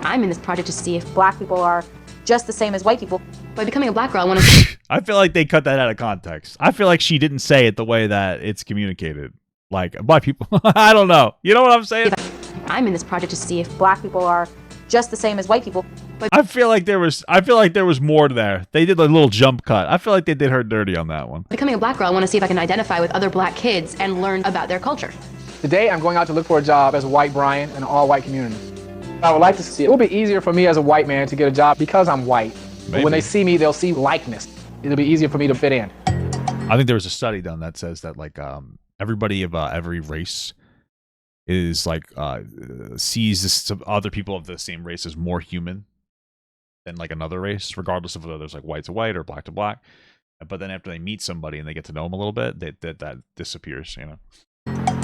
I'm in this project to see if black people are just the same as white people. By becoming a black girl, I want to... I feel like they cut that out of context. I feel like she didn't say it the way that it's communicated. Like, black people... I don't know. You know what I'm saying? I'm in this project to see if black people are just the same as white people. I feel like there was more there. They did a little jump cut. I feel like they did her dirty on that one. Becoming a black girl, I want to see if I can identify with other black kids and learn about their culture. Today, I'm going out to look for a job as a white Brian in an all-white community. I would like to see it will be easier for me as a white man to get a job because I'm white. But when they see me, they'll see likeness. It'll be easier for me to fit in. I think there was a study done that says that like everybody of every race is like sees other people of the same race as more human than like another race, regardless of whether there's like white to white or black to black. But then after they meet somebody and they get to know them a little bit, that disappears, you know.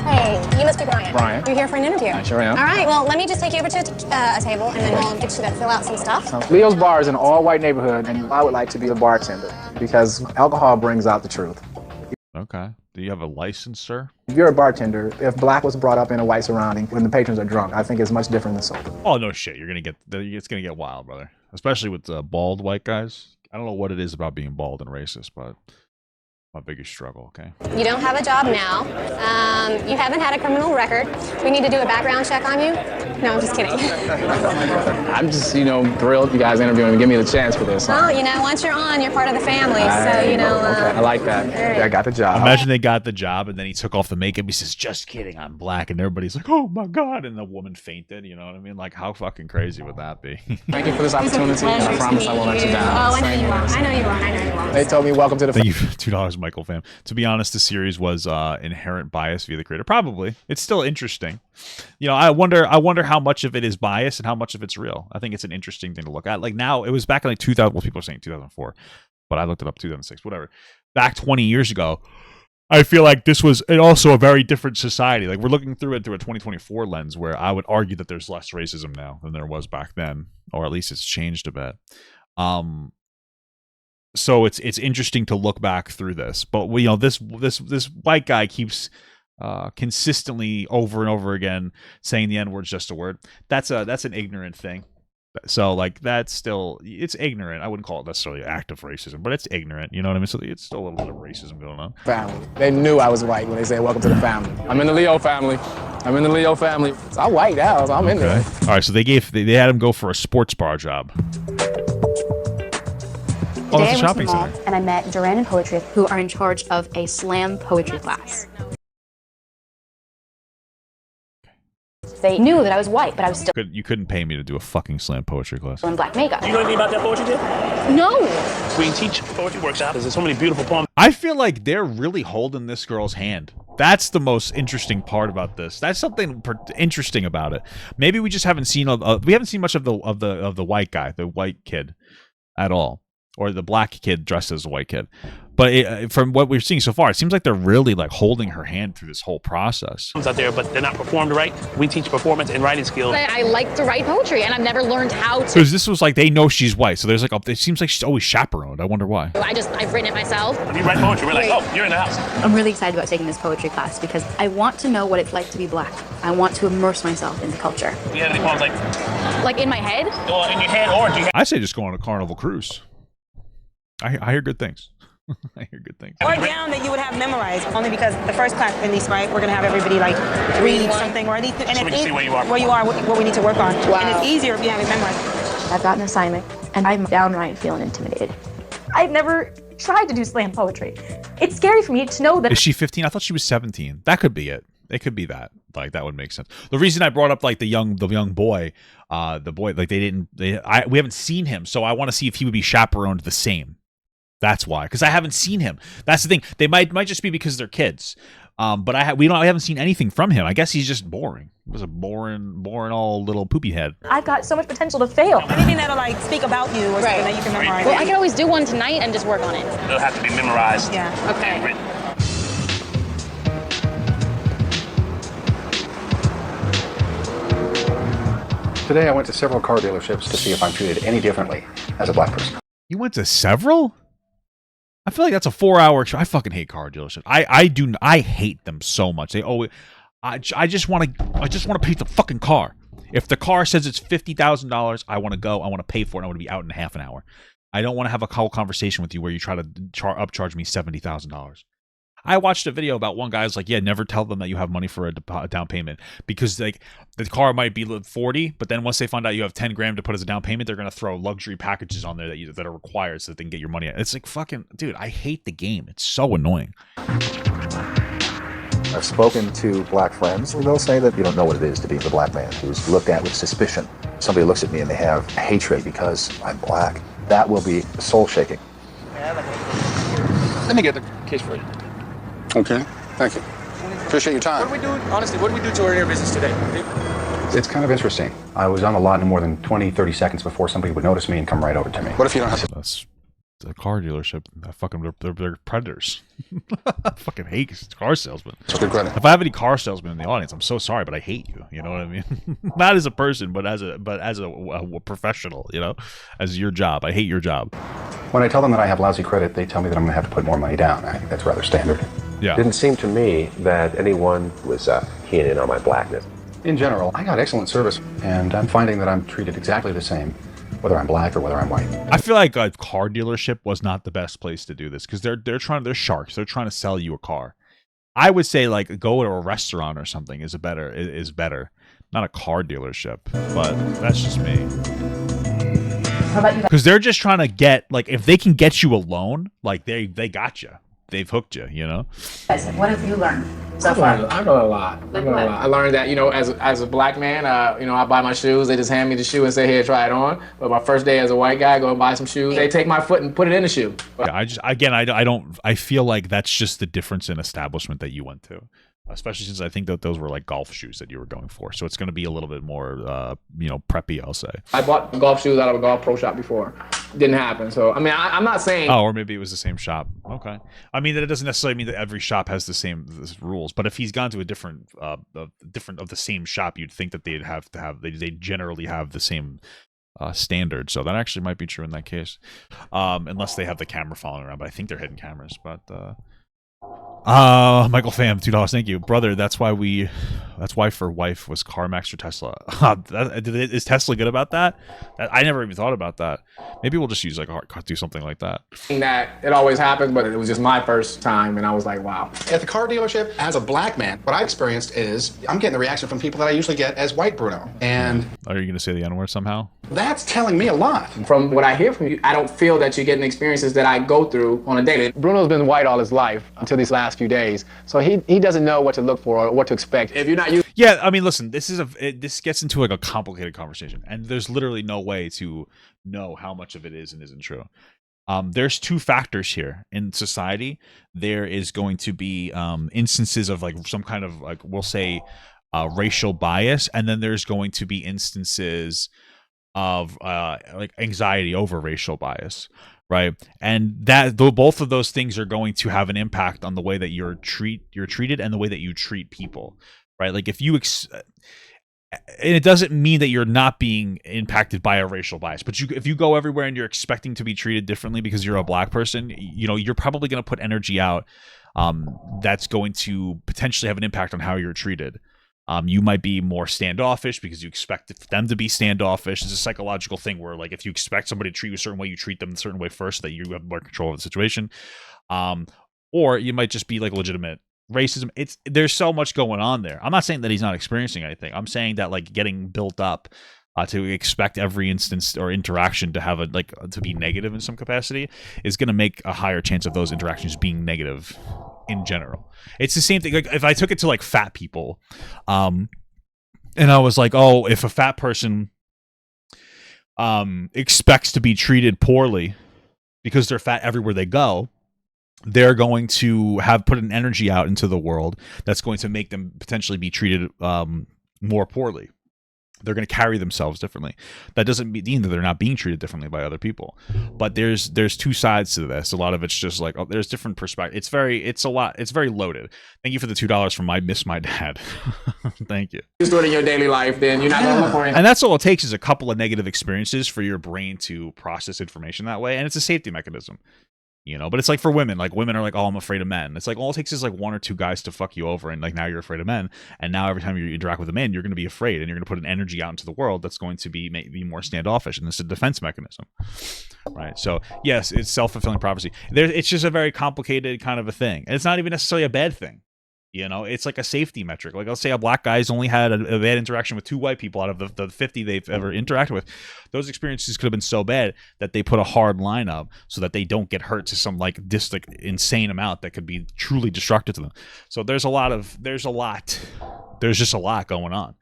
Hey, you must be Brian. Brian. You're here for an interview. I sure am. All right, well, let me just take you over to a table, and then we'll get you to fill out some stuff. Leo's Bar is an all-white neighborhood, and I would like to be the bartender because alcohol brings out the truth. Okay. Do you have a license, sir? If you're a bartender, if black was brought up in a white surrounding when the patrons are drunk, I think it's much different than sober. Oh, no shit. It's gonna get wild, brother. Especially with bald white guys. I don't know what it is about being bald and racist, but my biggest struggle, okay? You don't have a job now. You haven't had a criminal record. We need to do a background check on you. No, I'm just kidding. I'm just, thrilled you guys interviewing me. Give me the chance for this. Well, once you're on, you're part of the family. Okay, I like that. Right. I got the job. Imagine they got the job and then he took off the makeup. He says, "Just kidding, I'm black," and everybody's like, "Oh my god!" And the woman fainted. You know what I mean? Like, how fucking crazy would that be? Thank you for this opportunity. And I promise I won't let you down. Oh, I know you won't. I know you won't. I know you won't. They told me welcome to the. Thank you for $2, Michael fam. To be honest, the series was inherent bias via the creator. Probably, it's still interesting. I wonder how much of it is bias and how much of it's real. I think it's an interesting thing to look at. Like now, it was back in like 2000. Well, people are saying 2004. but I looked it up 2006, whatever. Back 20 years ago, I feel like this was also a very different society. Like, we're looking through it through a 2024 lens, where I would argue that there's less racism now than there was back then, or at least it's changed a bit. So it's interesting to look back through this, but this white guy keeps consistently over and over again saying the N-word's just a word. That's an ignorant thing. So like, it's ignorant. I wouldn't call it necessarily active racism, but it's ignorant. You know what I mean? So it's still a little bit of racism going on. Family. They knew I was white when they said, "Welcome to the family." I'm in the Leo family. I'm in the Leo family. So I'm white now, so I'm in there. All right, so they had him go for a sports bar job. Today I went to the mall and I met Duran and Poetry, who are in charge of a slam poetry class. They knew that I was white, but I was still You couldn't pay me to do a fucking slam poetry class. in black makeup. You know anything about that poetry tip? No. We teach poetry workshop. There's so many beautiful poems. I feel like they're really holding this girl's hand. That's the most interesting part about this. That's something interesting about it. Maybe we just haven't seen much of the white guy, the white kid, at all, or the black kid dressed as a white kid. But from what we're seeing so far, it seems like they're really like holding her hand through this whole process. Out there, but they're not performed right. We teach performance and writing skills. I like to write poetry, and I've never learned how to. Because this was like, they know she's white, so there's like it seems like she's always chaperoned. I wonder why. I've written it myself. If you write poetry, we're like, oh, you're in the house. I'm really excited about taking this poetry class because I want to know what it's like to be black. I want to immerse myself in the culture. Do you have any poems Like in my head? Or in your head, or do you have... I say just go on a Carnival cruise. I hear good things. I hear good things. Or down that you would have memorized, only because the first class, at least, right, we're gonna have everybody like read something, or at least, and So we can see where you are. what we need to work on. Wow. And it's easier if you have it memorized. I've got an assignment and I'm downright feeling intimidated. I've never tried to do slam poetry. It's scary for me to know that. Is she 15? I thought she was 17. That could be it. It could be that. Like, that would make sense. The reason I brought up like the young boy, like we haven't seen him, so I want to see if he would be chaperoned the same. That's why, because I haven't seen him. That's the thing. They might just be because they're kids. But I haven't seen anything from him. I guess he's just boring. He was a boring all little poopy head. I've got so much potential to fail. Anything that'll like speak about you or something that you can memorize. Well, I can always do one tonight and just work on it. It'll have to be memorized. Yeah. Okay. And written. Today I went to several car dealerships to see if I'm treated any differently as a black person. You went to several? I feel like that's a 4-hour. I fucking hate car dealerships. I hate them so much. They always. I just want to pay the fucking car. If the car says it's $50,000, I want to go. I want to pay for it. I want to be out in half an hour. I don't want to have a whole conversation with you where you try to upcharge me $70,000. I watched a video about one guy's like, yeah, never tell them that you have money for a down payment, because like the car might be 40, but then once they find out you have 10 grand to put as a down payment, they're gonna throw luxury packages on there that are required so that they can get your money. It's like, fucking dude, I hate the game. It's so annoying. I've spoken to black friends. They'll say that you don't know what it is to be the black man who's looked at with suspicion. Somebody looks at me and they have hatred because I'm black. That will be soul shaking. Let me get the case for you. Okay, thank you. Appreciate your time. What do we do, honestly, what do we do to our air business today? It's kind of interesting. I was on the lot in more than 20, 30 seconds before somebody would notice me and come right over to me. What if you don't have to? That's the car dealership. They're predators. I fucking hate car salesmen. If I have any car salesmen in the audience, I'm so sorry, but I hate you. You know what I mean? Not as a person, but as a professional. You know, as your job. I hate your job. When I tell them that I have lousy credit, they tell me that I'm going to have to put more money down. I think that's rather standard. Yeah. Didn't seem to me that anyone was keying in on my blackness. In general, I got excellent service, and I'm finding that I'm treated exactly the same, whether I'm black or whether I'm white. I feel like a car dealership was not the best place to do this, because they're sharks. They're trying to sell you a car. I would say like go to a restaurant or something is better. Not a car dealership, but that's just me. How about you? Because they're just trying to get, like, if they can get you a loan, like they got you. They've hooked you, you know? What have you learned so I far? learned a lot. I learned that, as a black man, I buy my shoes. They just hand me the shoe and say, here, try it on. But my first day as a white guy, go and buy some shoes. They take my foot and put it in the shoe. Yeah, I feel like that's just the difference in establishment that you went to. especially since I think that those were like golf shoes that you were going for. So it's going to be a little bit more, preppy, I'll say. I bought golf shoes out of a golf pro shop before. Didn't happen. So, I mean, I'm not saying... Oh, or maybe it was the same shop. Okay. I mean, that it doesn't necessarily mean that every shop has the same rules. But if he's gone to a different of the same shop, you'd think that they'd have to have... They generally have the same standard. So that actually might be true in that case. Unless they have the camera following around. But I think they're hidden cameras. But... Michael Pham, $2. Thank you, brother. That's why for wife was CarMax or Tesla. Is Tesla good about that? I never even thought about that. Maybe we'll just use like do something like that. That it always happens, but it was just my first time, and I was like, wow. At the car dealership, as a black man, what I experienced is I'm getting the reaction from people that I usually get as white Bruno. And are you going to say the N-word somehow? That's telling me a lot. From what I hear from you, I don't feel that you're getting experiences that I go through on a daily. Bruno's been white all his life until these last few days, so he doesn't know what to look for or what to expect. If you're not used... Yeah, I mean, listen, this gets into like a complicated conversation, and there's literally no way to know how much of it is and isn't true. There's two factors here in society. There is going to be instances of like some kind of like, we'll say, racial bias, and then there's going to be instances of like anxiety over racial bias, right? And that both of those things are going to have an impact on the way that you're treated and the way that you treat people, right? Like if you and it doesn't mean that you're not being impacted by a racial bias, but if you go everywhere and you're expecting to be treated differently because you're a black person, you're probably going to put energy out that's going to potentially have an impact on how you're treated. You might be more standoffish because you expect them to be standoffish. It's a psychological thing where, like, if you expect somebody to treat you a certain way, you treat them a certain way first, so that you have more control of the situation. Or you might just be like legitimate racism. There's so much going on there. I'm not saying that he's not experiencing anything. I'm saying that like getting built up to expect every instance or interaction to have to be negative in some capacity is going to make a higher chance of those interactions being negative in general. It's the same thing. Like if I took it to like fat people, and I was like, oh, if a fat person expects to be treated poorly because they're fat everywhere they go, they're going to have put an energy out into the world that's going to make them potentially be treated more poorly. They're going to carry themselves differently. That doesn't mean that they're not being treated differently by other people. But there's two sides to this. A lot of it's just like, there's different perspectives. It's very loaded. Thank you for the $2 from Miss My Dad. Thank you. Just do it in your daily life, then you're not going to look for it. And that's all it takes is a couple of negative experiences for your brain to process information that way. And it's a safety mechanism. But it's like for women, like women are like, oh, I'm afraid of men. It's like all it takes is like one or two guys to fuck you over, and like now you're afraid of men. And now every time you interact with a man, you're going to be afraid, and you're going to put an energy out into the world that's going to be more standoffish, and it's a defense mechanism, right? So yes, it's self-fulfilling prophecy. It's just a very complicated kind of a thing, and it's not even necessarily a bad thing. It's like a safety metric. Like, let's say a black guy's only had a bad interaction with 2 white people out of the 50 they've ever interacted with. Those experiences could have been so bad that they put a hard line up so that they don't get hurt to some like insane amount that could be truly destructive to them. So there's just a lot going on,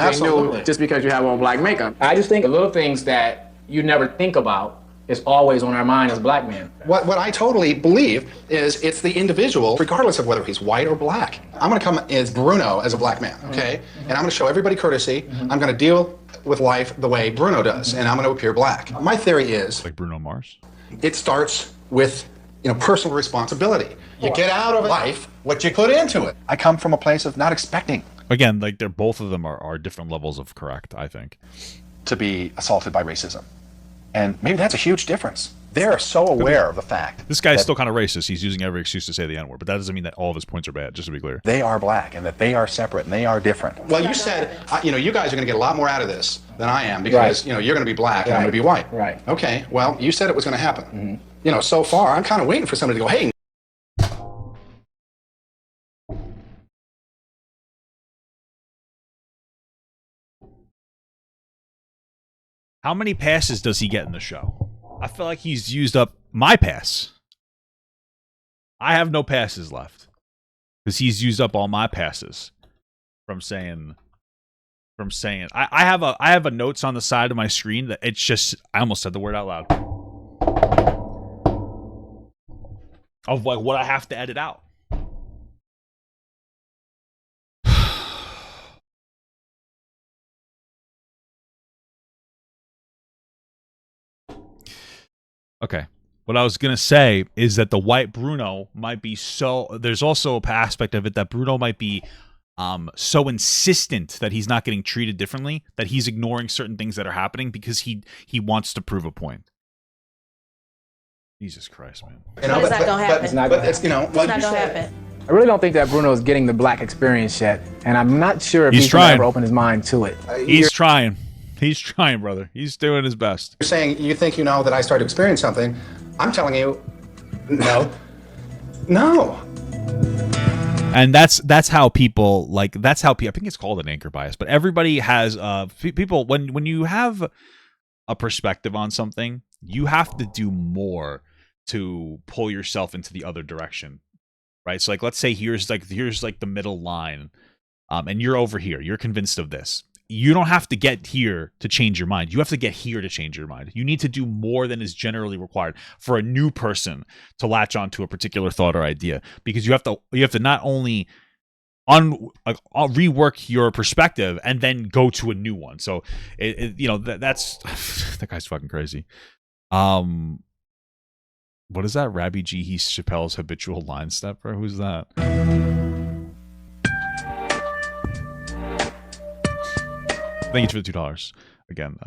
Absolutely. Just because you have on black makeup. I just think the little things that you never think about is always on our mind as black men. What I totally believe is it's the individual, regardless of whether he's white or black. I'm going to come as Bruno as a black man, okay? And I'm going to show everybody courtesy. I'm going to deal with life the way Bruno does, and I'm going to appear black. My theory is... Like Bruno Mars? It starts with, personal responsibility. You get out of life what you put into it. I come from a place of not expecting. Again, like both of them are different levels of correct, I think. To be assaulted by racism. And maybe that's a huge difference. They're so aware of the fact. This guy's still kind of racist. He's using every excuse to say the N-word, but that doesn't mean that all of his points are bad, just to be clear. They are black, and that they are separate, and they are different. Well, you said, you guys are going to get a lot more out of this than I am, because, you're going to be black, and I'm going to be white. Right. Okay, well, you said it was going to happen. So far, I'm kind of waiting for somebody to go, hey. How many passes does he get in the show? I feel like he's used up my pass. I have no passes left because he's used up all my passes from saying. I have a notes on the side of my screen that it's just, I almost said the word out loud, of like what I have to edit out. Okay. What I was going to say is that the white Bruno might be there's also an aspect of it that Bruno might be so insistent that he's not getting treated differently that he's ignoring certain things that are happening because he wants to prove a point. Jesus Christ, man. You know, It's not gonna happen. It's not But gonna it's, happen. you know, like It's not you gonna said. happen. I really don't think that Bruno is getting the black experience yet, and I'm not sure if He's he's going trying. to ever open his mind to it. He's trying. He's trying, brother. He's doing his best. You're saying you think you know that I started to experience something. I'm telling you, no. No. And that's how people that's how people, I think it's called an anchor bias, but everybody has people when you have a perspective on something, you have to do more to pull yourself into the other direction. Right? So like let's say here's the middle line. And you're over here. You're convinced of this. You don't have to get here to change your mind. You have to get here to change your mind. You need to do more than is generally required for a new person to latch on to a particular thought or idea, because you have to not only rework your perspective and then go to a new one. So that's that guy's fucking crazy. What is that? Rabbi G. Heath Chappelle's habitual line stepper. Who's that? Thank you for the $2 again.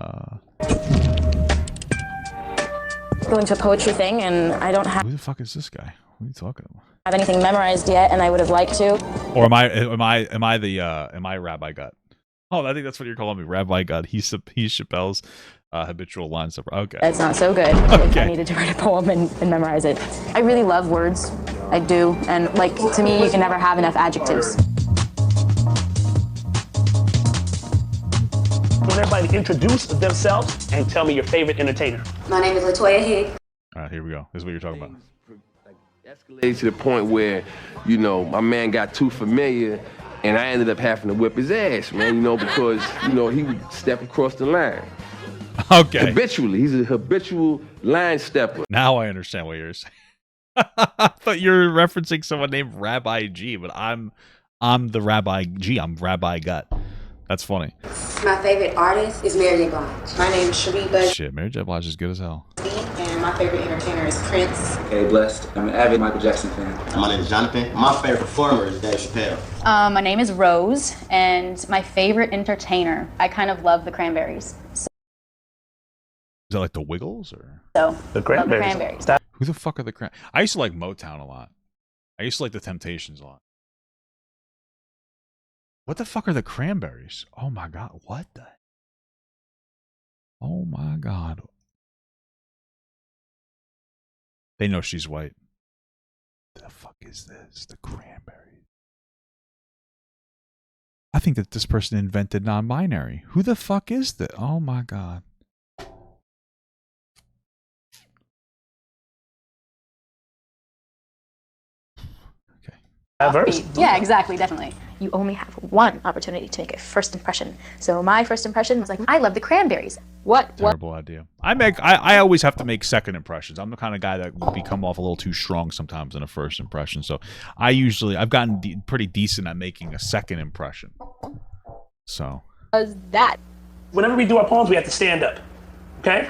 Going to a poetry thing, and I don't Who the fuck is this guy? What are you talking about? have anything memorized yet, and I would have liked to. Or am I Rabbi Gut? Oh, I think that's what you're calling me, Rabbi Gut. He's Chappelle's habitual line stepper. Okay, That's not so good. If I needed to write a poem and memorize it. I really love words. I do, and to me, you can never have enough adjectives. I want everybody to introduce themselves and tell me your favorite entertainer. My name is Latoya Higg. All right, here we go. This is what you're talking about. Escalated to the point where, my man got too familiar and I ended up having to whip his ass, man, because, he would step across the line. Okay. Habitually. He's a habitual line stepper. Now I understand what you're saying. I thought you were referencing someone named Rabbi G, but I'm the Rabbi G. I'm Rabbi Gut. That's funny. My favorite artist is Mary J. Blige. My name is Shariba. Shit, Mary J. Blige is good as hell. And my favorite entertainer is Prince. Hey, blessed. I'm an avid Michael Jackson fan. My name is Jonathan. My favorite performer is Dave Chappelle. My name is Rose, and my favorite entertainer, I kind of love the Cranberries. Is that like the Wiggles or the Cranberries? Who the fuck are the Cranberries? I used to like Motown a lot. I used to like the Temptations a lot. What the fuck are the Cranberries? Oh my god, what the? Oh my god. They know she's white. What the fuck is this? The Cranberries. I think that this person invented non-binary. Who the fuck is that? Oh my god. Yeah, exactly, definitely. You only have one opportunity to make a first impression. So my first impression was like, I love the Cranberries. What? Terrible idea. I always have to make second impressions. I'm the kind of guy that would come off a little too strong sometimes in a first impression. So I've gotten pretty decent at making a second impression. So. Was that? Whenever we do our poems, we have to stand up. Okay?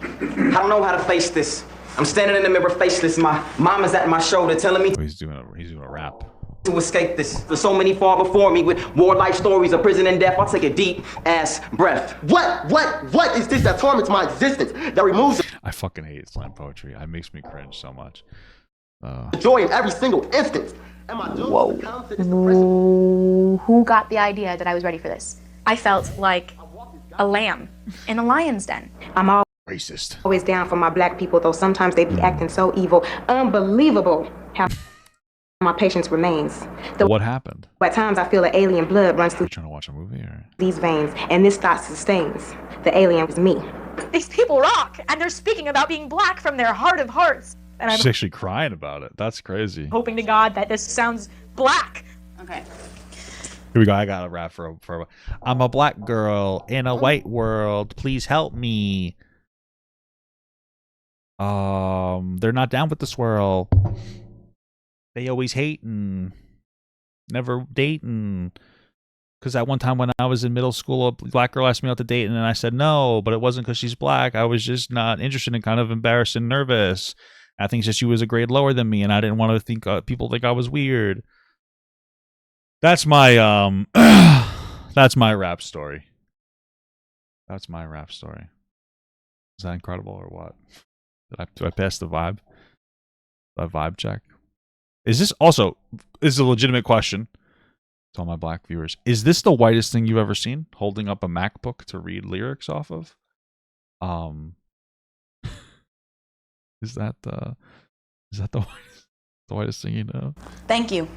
I don't know how to face this. I'm standing in the mirror faceless. My mom is at my shoulder telling me he's doing a rap. To escape this. There's so many far before me with war life stories of prison and death. I'll take a deep ass breath. What is this that torments my existence? That removes I fucking hate slam poetry. It makes me cringe so much. joy in every single instance. Am I doing Whoa. Who got the idea that I was ready for this? I felt like a lamb in a lion's den. I'm racist. Always down for my black people, though sometimes they be acting so evil. Unbelievable how my patience remains. What happened? At times I feel the alien blood runs through trying to watch a movie or? These veins, and this thought sustains. The alien is me. These people rock, and they're speaking about being black from their heart of hearts. And I'm She's actually crying about it. That's crazy. hoping to God that this sounds black. Okay. Here we go. I got a rap for I'm a black girl in a white world. Please help me. They're not down with the swirl. They always hating, never dating. Because at one time when I was in middle school, a black girl asked me out to date, and then I said no, but it wasn't because she's black. I was just not interested and kind of embarrassed and nervous. I think she was a grade lower than me, and I didn't want to think people think I was weird. That's my that's my rap story. That's my rap story. Is that incredible or what? Did I pass the vibe? A vibe check. Is this also? This is a legitimate question. To all my black viewers, is this the whitest thing you've ever seen? Holding up a MacBook to read lyrics off of? Is that the whitest thing you know? Thank you.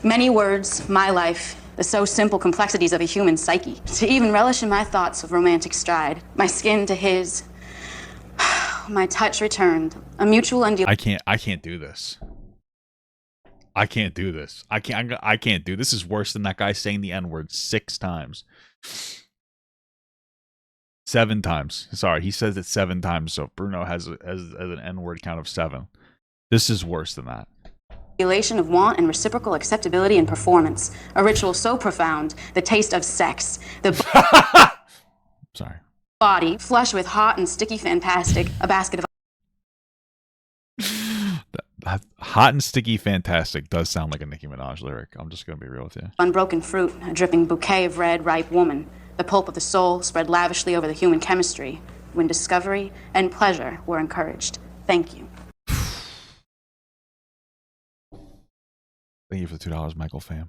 Many words, my life, the so simple complexities of a human psyche. To even relish in my thoughts of romantic stride, my skin to his, my touch returned, a mutual I can't do this. I can't do this. I can't do this. Is worse than that guy saying the N-word 6 times. 7 times. Sorry, he says it 7 times. So Bruno has an N-word count of 7. This is worse than that. Elation of want and reciprocal acceptability and performance. A ritual so profound, the taste of sex. The sorry. Body flush with hot and sticky fantastic. A basket of Hot and sticky fantastic does sound like a Nicki Minaj lyric. I'm just gonna be real with you. unbroken fruit, a dripping bouquet of red, ripe woman. The pulp of the soul spread lavishly over the human chemistry. When discovery and pleasure were encouraged. Thank you. Thank you for the $2, Michael Pham.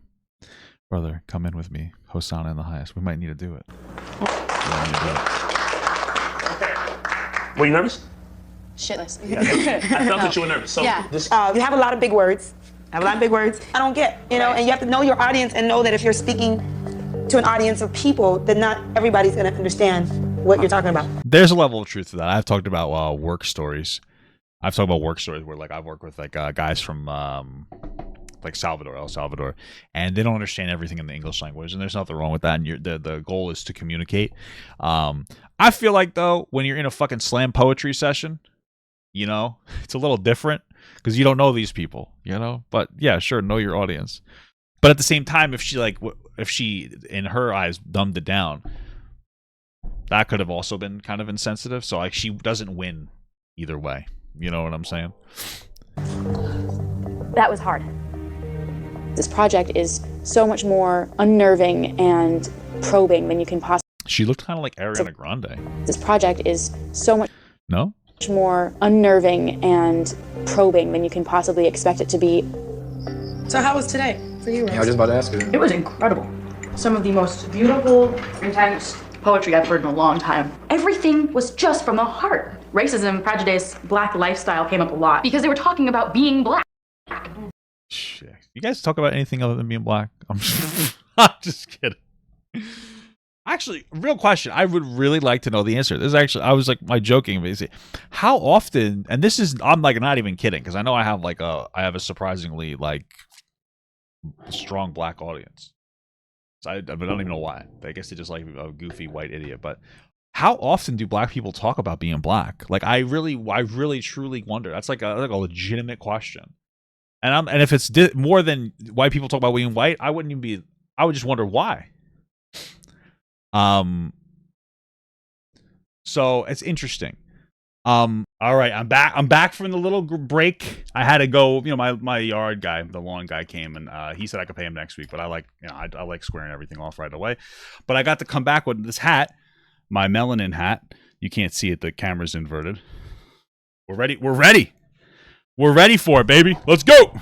Brother, come in with me. Hosanna in the highest. We might need to do it. Were you nervous? Shitless. I felt that you were nervous. So Yeah. You have a lot of big words. I don't get, and you have to know your audience and know that if you're speaking to an audience of people, then not everybody's going to understand what you're talking about. There's a level of truth to that. I've talked about work stories. I've talked about work stories where, like, I've worked with, like, guys from, like, El Salvador, and they don't understand everything in the English language, and there's nothing wrong with that, and the goal is to communicate. I feel like, though, when you're in a fucking slam poetry session, you know, it's a little different because you don't know these people, you know? But yeah, sure, know your audience. But at the same time, if she, in her eyes, dumbed it down, that could have also been kind of insensitive. So, like, she doesn't win either way. You know what I'm saying? That was hard. This project is so much more unnerving and probing than you can possibly. She looked kind of like Ariana Grande. This project is so much. No? More unnerving and probing than you can possibly expect it to be. So how was today for you, Rose? Yeah, I was just about to ask you. It was incredible. Some of the most beautiful, intense poetry I've heard in a long time. Everything was just from the heart. Racism, prejudice, black lifestyle came up a lot because they were talking about being black. Shit. You guys talk about anything other than being black? I'm just kidding. Actually, real question. I would really like to know the answer. This is actually, I was like, my joking. How often, and this is, I'm like not even kidding, because I know I have a surprisingly like strong black audience. So I don't even know why. I guess they just like a goofy white idiot. But how often do black people talk about being black? Like, I really truly wonder. That's like a legitimate question. And if it's more than white people talk about being white, I wouldn't even be. I would just wonder why. So it's interesting. All right, I'm back from the little break. I had to go, you know, my yard guy, the lawn guy came, and he said I could pay him next week, but I like, you know, I like squaring everything off right away. But I got to come back with this hat, my melanin hat. You can't see it, the camera's inverted. We're ready for it, baby. Let's go.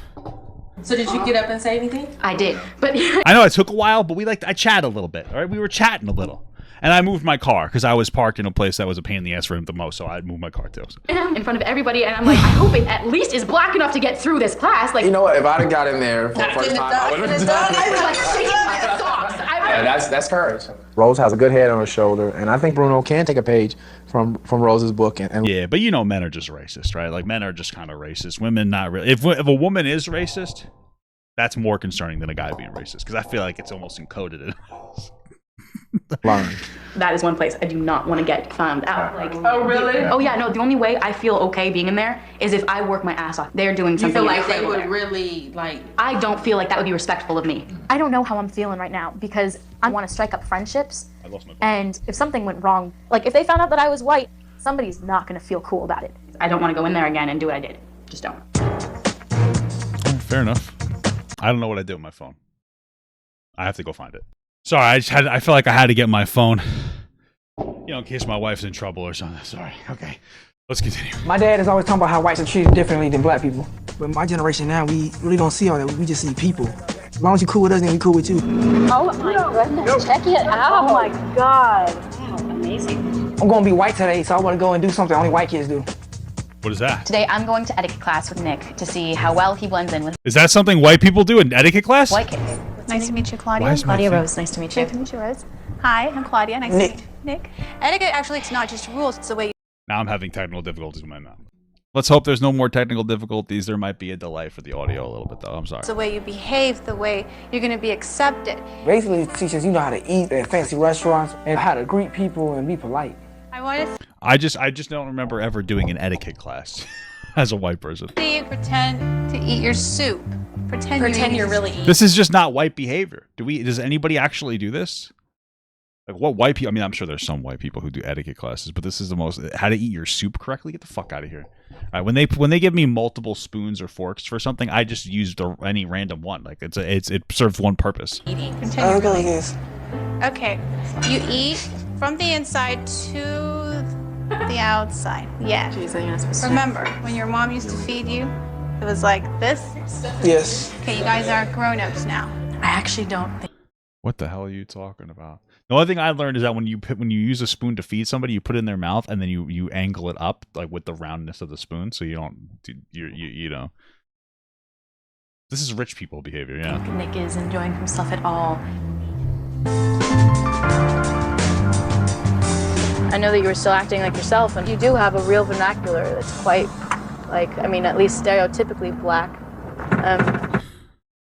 So did you get up and say anything? I did, but I know it took a while, but I chatted a little bit. All right, we were chatting a little, and I moved my car because I was parked in a place that was a pain in the ass for him the most. So I moved my car too. in front of everybody, and I'm like, I hope it at least is black enough to get through this class. Like, You know what? If I'd have got in there for the first time, I would have done I was it. like shaking my socks. Yeah, that's courage. Rose has a good head on her shoulder, and I think Bruno can take a page from Rose's book. And yeah, but you know, men are just racist, right? Like, men are just kind of racist. Women, not really. If a woman is racist, that's more concerning than a guy being racist, because I feel like it's almost encoded in us. Learn. That is one place I do not want to get found out. Like, oh really? Oh yeah, no. The only way I feel okay being in there is if I work my ass off. They're doing You something. feel like they incredible would there. really like. I don't feel like that would be respectful of me. I don't know how I'm feeling right now because I want to strike up friendships. And if something went wrong, like if they found out that I was white, somebody's not going to feel cool about it. I don't want to go in there again and do what I did. Just don't. Fair enough. I don't know what I did with my phone. I have to go find it. Sorry, I feel like I had to get my phone. You know, in case my wife's in trouble or something. Sorry. Okay. Let's continue. My dad is always talking about how whites are treated differently than black people. But my generation now, we really don't see all that. We just see people. As long as you're cool with us, then we cool with you. Oh my goodness, check it out. Oh my God. Wow, amazing. I'm gonna be white today, so I wanna go and do something only white kids do. What is that? Today I'm going to etiquette class with Nick to see how well he blends in with Is that something white people do in etiquette class? white kids. Nice to meet you, Claudia. Why is my Claudia thing- Rose, nice to meet you. Nice to meet you, Rose. Hi, I'm Claudia. Nice Nick. to meet you. Nick. Etiquette, actually, it's not just rules, it's the way Now I'm having technical difficulties with my mouth. Let's hope there's no more technical difficulties. There might be a delay for the audio a little bit, though. I'm sorry. it's the way you behave, the way you're going to be accepted. Basically, it teaches you know how to eat at fancy restaurants and how to greet people and be polite. I want to I just don't remember ever doing an etiquette class as a white person. see you pretend to eat your soup. Pretend you're really eating. This is just not white behavior. Does anybody actually do this? Like what white people? I mean, I'm sure there's some white people who do etiquette classes, but this is the most how to eat your soup correctly. Get the fuck out of here! All right, when they give me multiple spoons or forks for something, I just use any random one. Like it serves one purpose. Eating. Pretend you're really Yes. Okay, you eat from the inside to the outside. Yeah. Jeez, I'm not supposed to. Remember, when your mom used to feed you, it was like this? Yes. Okay, you guys are grown-ups now. I actually don't think. What the hell are you talking about? The only thing I learned is that when you use a spoon to feed somebody, you put it in their mouth and then you angle it up like with the roundness of the spoon, so you don't you know. This is rich people behavior, yeah. Nick is enjoying himself at all. I know that you were still acting like yourself, and you do have a real vernacular that's quite, like, I mean, at least stereotypically black.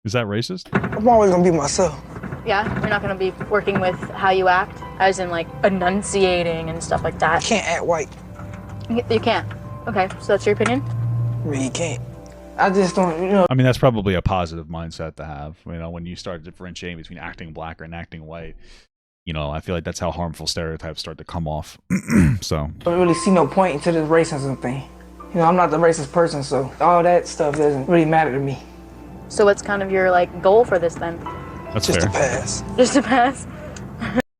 Is that racist? I'm always gonna be myself. Yeah, you're not going to be working with how you act, as in, like, enunciating and stuff like that. I can't act white. You can't. Okay, so that's your opinion? I mean, you can't. I just don't, you know. I mean, that's probably a positive mindset to have. You know, when you start differentiating between acting black and acting white, you know, I feel like that's how harmful stereotypes start to come off. So I don't really see no point into this racism thing. You know, I'm not the racist person, so all that stuff doesn't really matter to me. So what's kind of your, like, goal for this, then? that's Just fair. a pass. Just to pass?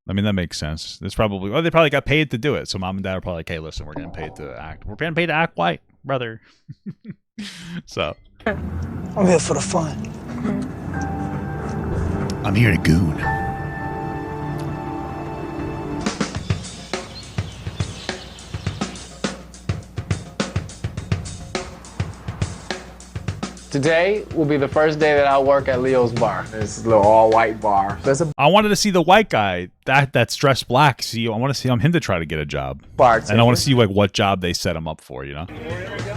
I mean, that makes sense. There's probably they probably got paid to do it. So mom and dad are probably like, hey, listen, we're getting paid to act. We're getting paid to act white, brother. So I'm here for the fun. I'm here to goon. Today will be the first day that I'll work at Leo's bar. It's a little all-white bar. There's a I wanted to see the white guy that's dressed black. See, I want to see him to try to get a job. bartender. And I want to see like what job they set him up for, you know?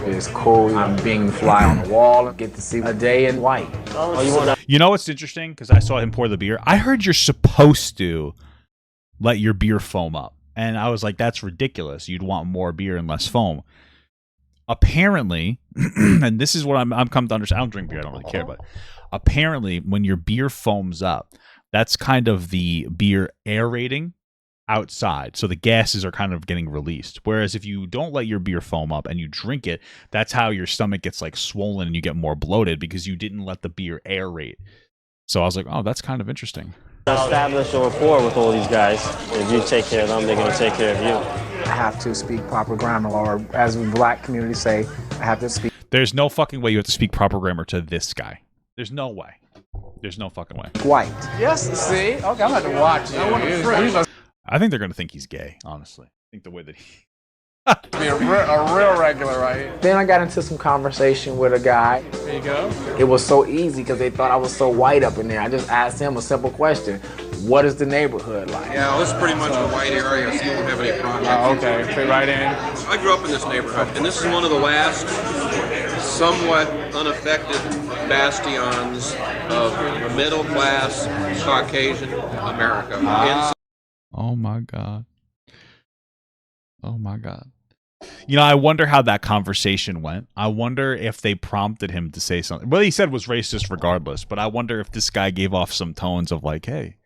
It's cool. I'm being the fly on the wall and get to see a day in white. Oh, you want You know what's interesting? Because I saw him pour the beer. I heard you're supposed to let your beer foam up. And I was like, that's ridiculous. You'd want more beer and less foam. Apparently, and this is what I'm come to understand. I don't drink beer. I don't really care. But apparently, when your beer foams up, that's kind of the beer aerating outside. So the gases are kind of getting released. Whereas if you don't let your beer foam up and you drink it, that's how your stomach gets like swollen and you get more bloated because you didn't let the beer aerate. So I was like, oh, that's kind of interesting. Establish a rapport with all these guys. If you take care of them, they're going to take care of you. I have to speak proper grammar, or as we black community say, I have to speak. There's no fucking way you have to speak proper grammar to this guy. There's no way. There's no fucking way. White. Yes, see? Okay, I'm going to watch you. I think they're going to think he's gay, honestly. I think the way that he... Be a real regular, right? Then I got into some conversation with a guy. There you go. It was so easy because they thought I was so white up in there. I just asked him a simple question. What is the neighborhood like? Yeah, this is pretty much a white area, so you won't have any problems. Oh, okay. Fit right in. I grew up in this neighborhood, and this is one of the last somewhat unaffected bastions of middle-class Caucasian America. Oh my god. Oh my god. You know, I wonder how that conversation went. I wonder if they prompted him to say something. What he said was racist regardless, but I wonder if this guy gave off some tones of like, hey,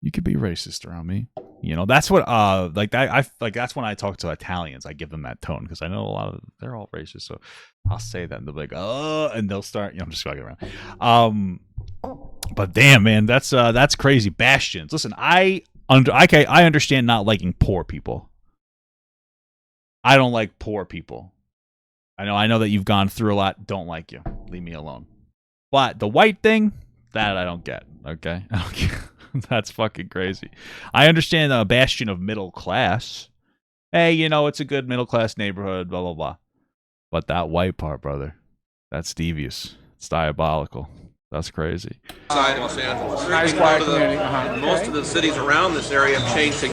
you could be racist around me. You know, that's what like I like that's when I talk to Italians, I give them that tone because I know a lot of they're all racist. So I'll say that and they'll be like, oh, and they'll start, you know, I'm just fucking around. But damn, man, that's crazy. Bastions. Listen, I understand not liking poor people. I don't like poor people. I know that you've gone through a lot. Don't like you. Leave me alone. But the white thing, that I don't get. Okay? I don't get. That's fucking crazy. I understand a bastion of middle class. Hey, you know, it's a good middle class neighborhood, blah, blah, blah. But that white part, brother, that's devious. It's diabolical. That's crazy. Inside Los Angeles. Nice quiet community. Most of the cities around this area have changed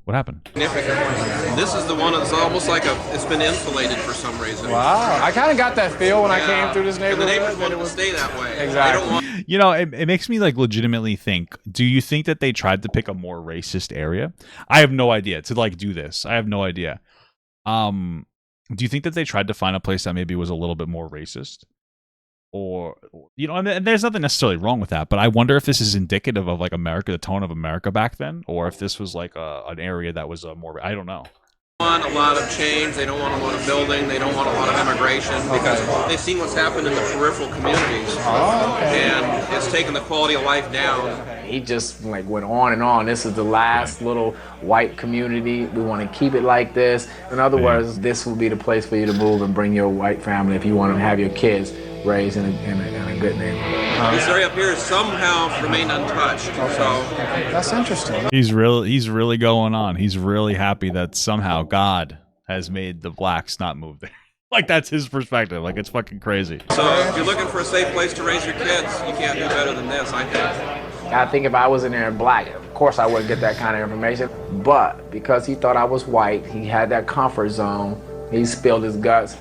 What happened? significantly. This is the one that's almost like it's been insulated for some reason. Wow, I kind of got that feel when I came through this neighborhood. And the neighbors wanted to stay that way. Exactly. You know, it makes me like legitimately think, do you think that they tried to pick a more racist area? I have no idea to like do this. I have no idea. Do you think that they tried to find a place that maybe was a little bit more racist? Or, you know, and there's nothing necessarily wrong with that, but I wonder if this is indicative of like America, the tone of America back then, or if this was like an area that was more, I don't know. They want a lot of change. They don't want a lot of building. They don't want a lot of immigration because they've seen what's happened in the peripheral communities. And it's taken the quality of life down. He just like went on and on. This is the last little white community. We want to keep it like this. In other words, this will be the place for you to move and bring your white family if you want to have your kids raised in a good neighborhood. This area up here has somehow remained untouched. So that's interesting. He's really going on. He's really happy that somehow God has made the blacks not move there. Like that's his perspective. Like it's fucking crazy. So if you're looking for a safe place to raise your kids, you can't do better than this, I think. I think if I was in there black, of course I wouldn't get that kind of information. But because he thought I was white, he had that comfort zone. He spilled his guts.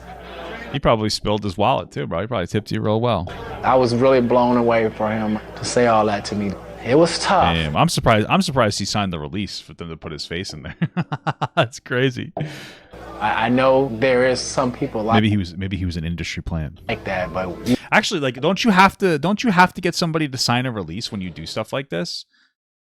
He probably spilled his wallet too, bro. He probably tipped you real well. I was really blown away for him to say all that to me. It was tough. Damn, I'm surprised he signed the release for them to put his face in there. That's crazy. I know there is some people like maybe he was an industry plant like that, but actually, like, don't you have to get somebody to sign a release when you do stuff like this?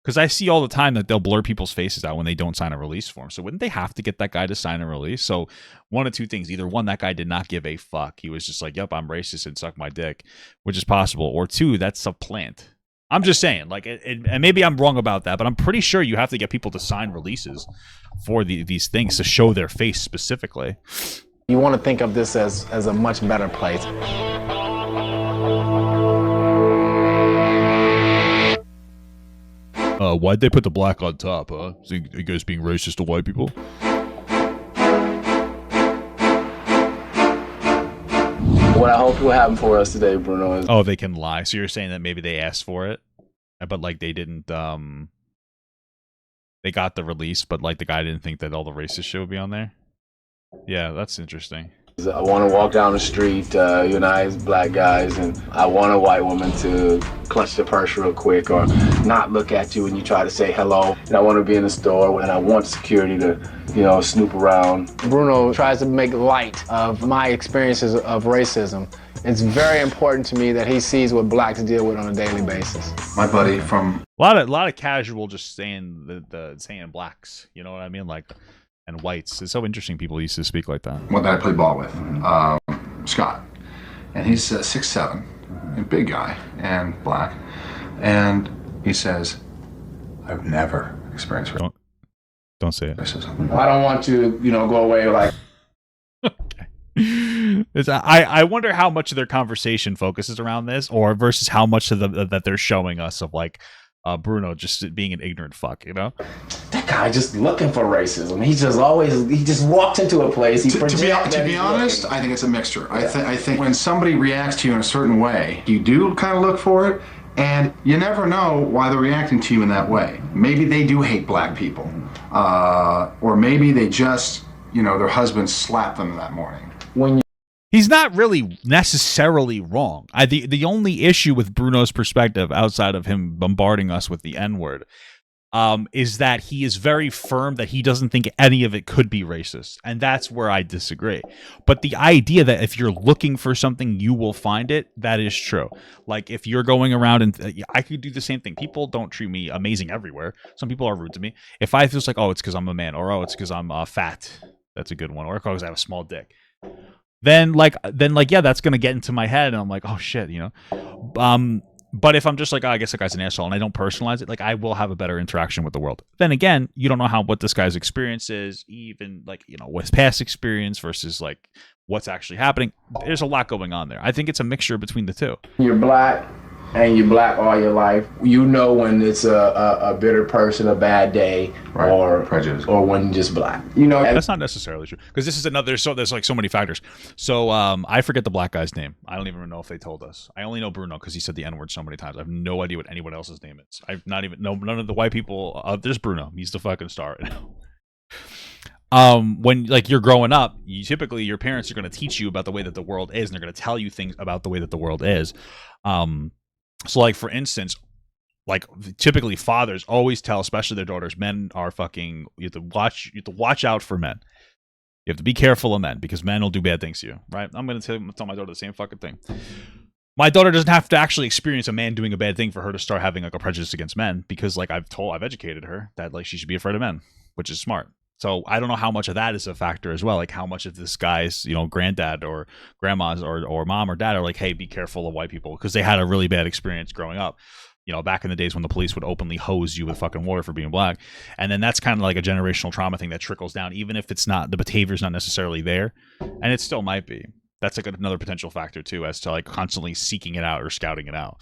Because I see all the time that they'll blur people's faces out when they don't sign a release form. So wouldn't they have to get that guy to sign a release? So one of two things. Either one, that guy did not give a fuck. He was just like, yep, I'm racist and suck my dick, which is possible. Or two, that's a plant. I'm just saying, like, and maybe I'm wrong about that, but I'm pretty sure you have to get people to sign releases for these things to show their face specifically. You want to think of this as a much better place. Why'd they put the black on top, huh? So you guys being racist to white people? What I hope will happen for us today, Bruno, is... Oh, they can lie. So you're saying that maybe they asked for it, but like they didn't, they got the release, but like the guy didn't think that all the racist shit would be on there? Yeah, that's interesting. I want to walk down the street, you and I as black guys, and I want a white woman to clutch the purse real quick or not look at you when you try to say hello. And I want to be in the store and I want security to, you know, snoop around. Bruno tries to make light of my experiences of racism. It's very important to me that he sees what blacks deal with on a daily basis. My buddy from... A lot of casual just saying saying blacks, you know what I mean? Like... and whites. It's so interesting people used to speak like that. One that I played ball with, Scott. And he's 6'7", a big guy, and black. And he says, I've never experienced racism. Don't say it. Racism. I don't want to, you know, go away like... I wonder how much of their conversation focuses around this, or versus how much of that they're showing us of like, Bruno just being an ignorant fuck, you know? That guy just looking for racism. He just walks into a place. To be honest, I think it's a mixture. Yeah. I think when somebody reacts to you in a certain way, you do kind of look for it, and you never know why they're reacting to you in that way. Maybe they do hate black people, or maybe they just, you know, their husband slapped them that morning. He's not really necessarily wrong. The only issue with Bruno's perspective, outside of him bombarding us with the N-word, is that he is very firm that he doesn't think any of it could be racist. And that's where I disagree. But the idea that if you're looking for something, you will find it, that is true. Like if you're going around and I could do the same thing. People don't treat me amazing everywhere. Some people are rude to me. If I feel like, oh, it's because I'm a man, or oh, it's because I'm fat. That's a good one. Or because I have a small dick. Then yeah, that's going to get into my head. And I'm like, oh shit, you know? But if I'm just like, oh, I guess that guy's an asshole, and I don't personalize it, like I will have a better interaction with the world. Then again, you don't know what this guy's experience is, even like, you know, his past experience versus like what's actually happening. There's a lot going on there. I think it's a mixture between the two. You're black and you're black all your life. You know when it's a bitter person, a bad day, right, or prejudice, or when you're just black. You know, that's not necessarily true, because this is another. So there's like so many factors. So I forget the black guy's name. I don't even know if they told us. I only know Bruno because he said the N-word so many times. I have no idea what anyone else's name is. I've not even none of the white people. There's Bruno. He's the fucking star right now. When like you're growing up, typically your parents are going to teach you about the way that the world is, and they're going to tell you things about the way that the world is. So like for instance, like typically fathers always tell, especially their daughters, men are fucking. You have to watch out for men. You have to be careful of men because men will do bad things to you, right? I'm going to tell my daughter the same fucking thing. My daughter doesn't have to actually experience a man doing a bad thing for her to start having like a prejudice against men, because like I've educated her that like she should be afraid of men, which is smart. So I don't know how much of that is a factor as well. Like how much of this guy's, you know, granddad or grandma's or mom or dad are like, hey, be careful of white people, because they had a really bad experience growing up. You know, back in the days when the police would openly hose you with fucking water for being black. And then that's kind of like a generational trauma thing that trickles down, even if it's not, the behavior's not necessarily there. And it still might be. That's like another potential factor too, as to like constantly seeking it out or scouting it out.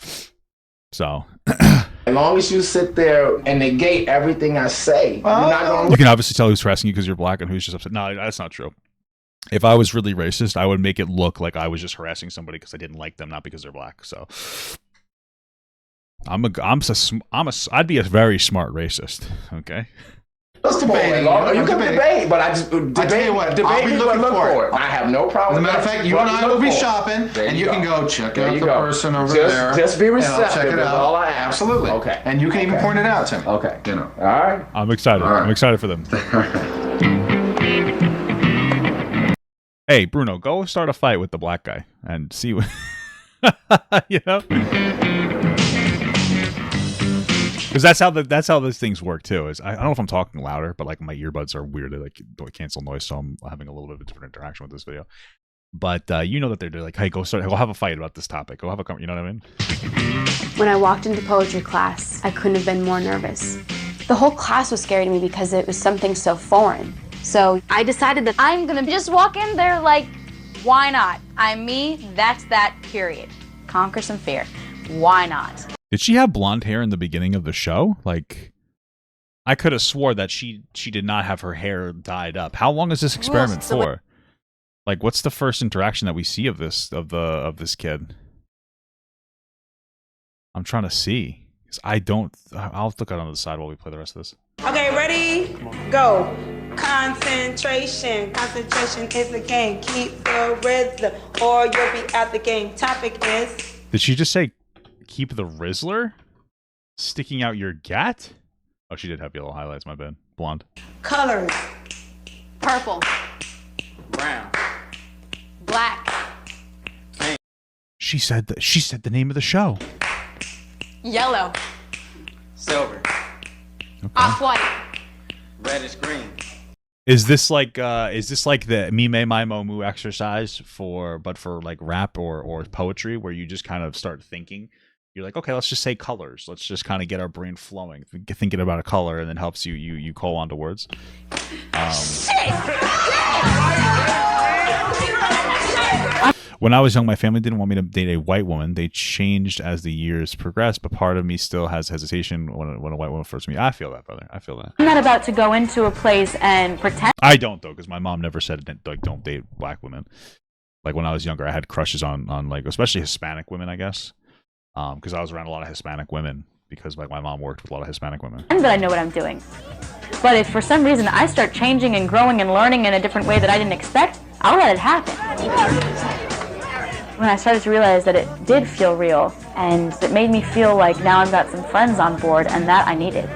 So as long as you sit there and negate everything I say, you're not going to. You can obviously tell who's harassing you because you're black and who's just upset. No, that's not true. If I was really racist, I would make it look like I was just harassing somebody because I didn't like them, not because they're black. So I'd be a very smart racist. Okay. Let's debate. You can debate, but I just debate. Debate me what I look for it. I have no problem. As a matter of fact, you and I will be shopping, and you can go check out the person over there. Just be receptive. Check it out. All I ask. Absolutely. Okay. And you can even point it out to me. Okay. You know. All right. I'm excited. I'm excited for them. Hey, Bruno, go start a fight with the black guy and see what you know. Because that's how those things work too. Is I don't know if I'm talking louder, but like my earbuds are weird. They like cancel noise, so I'm having a little bit of a different interaction with this video. But you know that they're like, hey, go have a fight about this topic. Go have a, you know what I mean? When I walked into poetry class, I couldn't have been more nervous. The whole class was scary to me because it was something so foreign. So I decided that I'm gonna just walk in there like, why not? I'm me. That's that. Period. Conquer some fear. Why not? Did she have blonde hair in the beginning of the show? Like, I could have swore that she did not have her hair dyed up. How long is this experiment for? Like, what's the first interaction that we see of this kid? I'm trying to see. I'll look out on the side while we play the rest of this. Okay, ready? Go. Concentration. Concentration is the game. Keep the rhythm or you'll be out the game. Topic is... Did she just say keep the Rizzler sticking out your gat? Oh, she did have yellow highlights, my bad. Blonde. Colors. Purple. Brown. Black. She said the name of the show. Yellow. Silver. Okay. Off-white. Reddish green. Is this like the Mime Mai Momu exercise for like rap or poetry, where you just kind of start thinking? You're like, okay, let's just say colors. Let's just kind of get our brain flowing, thinking about a color, and then helps you call onto words. When I was young, my family didn't want me to date a white woman. They changed as the years progressed, but part of me still has hesitation when a white woman first meets me. I feel that, brother. I feel that. I'm not about to go into a place and pretend. I don't, though, because my mom never said like don't date black women. Like when I was younger, I had crushes on like especially Hispanic women, I guess, because I was around a lot of Hispanic women because like my mom worked with a lot of Hispanic women. But I know what I'm doing. But if for some reason I start changing and growing and learning in a different way that I didn't expect, I'll let it happen. When I started to realize that it did feel real, and it made me feel like now I've got some friends on board, and that I needed.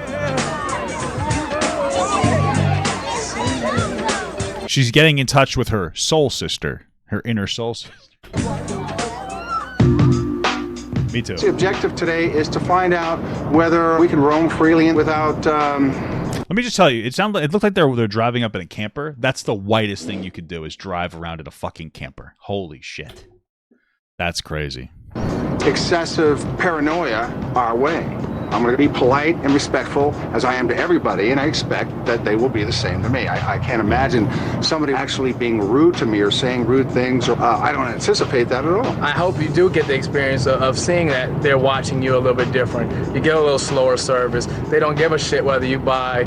She's getting in touch with her soul sister, her inner soul sister. Me too. The objective today is to find out whether we can roam freely without. Let me just tell you, it looked like they're driving up in a camper. That's the whitest thing you could do, is drive around in a fucking camper. Holy shit. That's crazy. Excessive paranoia our way. I'm going to be polite and respectful as I am to everybody, and I expect that they will be the same to me. I can't imagine somebody actually being rude to me or saying rude things, or I don't anticipate that at all. I hope you do get the experience of seeing that they're watching you a little bit different. You get a little slower service. They don't give a shit whether you buy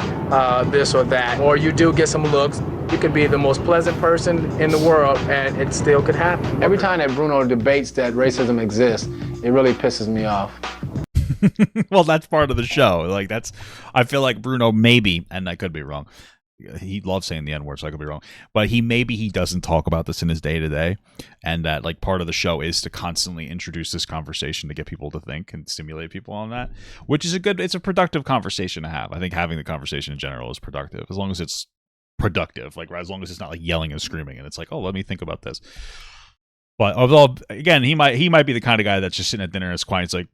this or that, or you do get some looks. You could be the most pleasant person in the world, and it still could happen. Every time that Bruno debates that racism exists, it really pisses me off. Well, that's part of the show. Like, I feel like Bruno maybe, and I could be wrong. He loves saying the N-word, so I could be wrong. But he doesn't talk about this in his day-to-day, and that like part of the show is to constantly introduce this conversation to get people to think and stimulate people on that, which is it's a productive conversation to have. I think having the conversation in general is productive, as long as it's productive, like as long as it's not like yelling and screaming and it's like, oh, let me think about this. But although, again, he might be the kind of guy that's just sitting at dinner and it's quiet. It's like,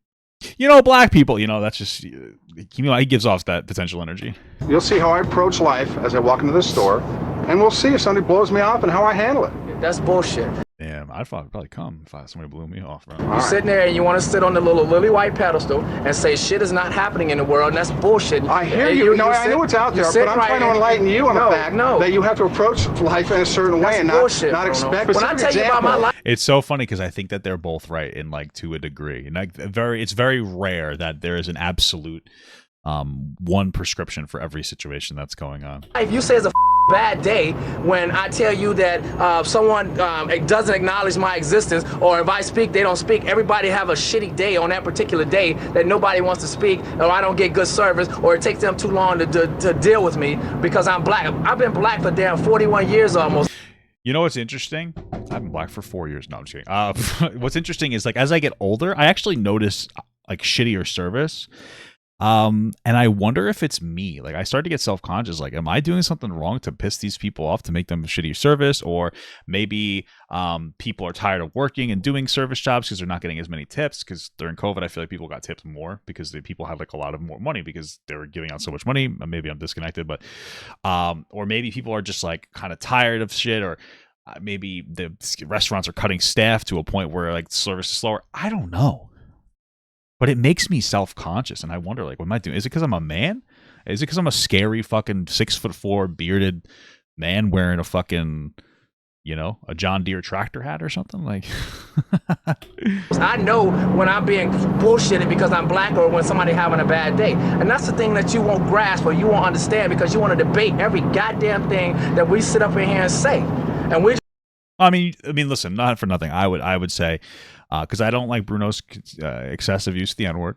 black people, that's just, he gives off that potential energy. You'll see how I approach life as I walk into the store, and we'll see if somebody blows me off and how I handle it. That's bullshit. Damn, I'd probably come if somebody blew me off, bro. You're sitting there and you want to sit on the little lily white pedestal and say shit is not happening in the world, and that's bullshit. I hear you. I know it's out there, but I'm trying to enlighten you on the fact that you have to approach life in a certain way and not expect. When I tell you about my life, it's so funny because I think that they're both right in like to a degree, and like it's very rare that there is an absolute one prescription for every situation that's going on. If you say it's a bad day when I tell you that someone doesn't acknowledge my existence, or if I speak, they don't speak, everybody have a shitty day on that particular day that nobody wants to speak, or I don't get good service, or it takes them too long to deal with me because I'm black. I've been black for damn 41 years almost. You know what's interesting? I've been black for 4 years. No, I'm just kidding. What's interesting is like as I get older, I actually notice like shittier service. And I wonder if it's me. Like I start to get self-conscious. Like, am I doing something wrong to piss these people off, to make them a shitty service? Or maybe people are tired of working and doing service jobs because they're not getting as many tips. Because during COVID, I feel like people got tipped more because the people had like a lot of more money because they were giving out so much money. Maybe I'm disconnected, but or maybe people are just like kind of tired of shit, or maybe the restaurants are cutting staff to a point where like service is slower. I don't know. But it makes me self-conscious, and I wonder, like, what am I doing? Is it because I'm a man? Is it because I'm a scary fucking 6'4" bearded man wearing a fucking, a John Deere tractor hat or something? Like, I know when I'm being bullshitted because I'm black, or when somebody having a bad day, and that's the thing that you won't grasp or you won't understand because you want to debate every goddamn thing that we sit up in here and say, and we. I mean, listen, not for nothing. I would say. Because I don't like Bruno's excessive use of the N-word.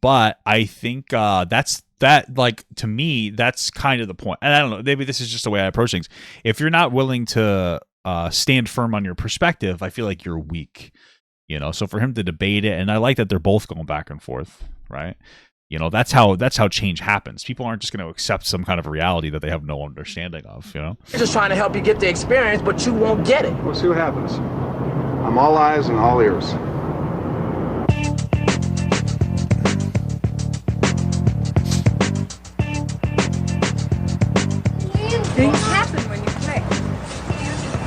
But I think to me, that's kind of the point. And I don't know, maybe this is just the way I approach things. If you're not willing to stand firm on your perspective, I feel like you're weak. So for him to debate it, and I like that they're both going back and forth, right? That's how change happens. People aren't just going to accept some kind of reality that they have no understanding of, Just trying to help you get the experience, but you won't get it. We'll see what happens. I'm all eyes and all ears. Things happen when you play.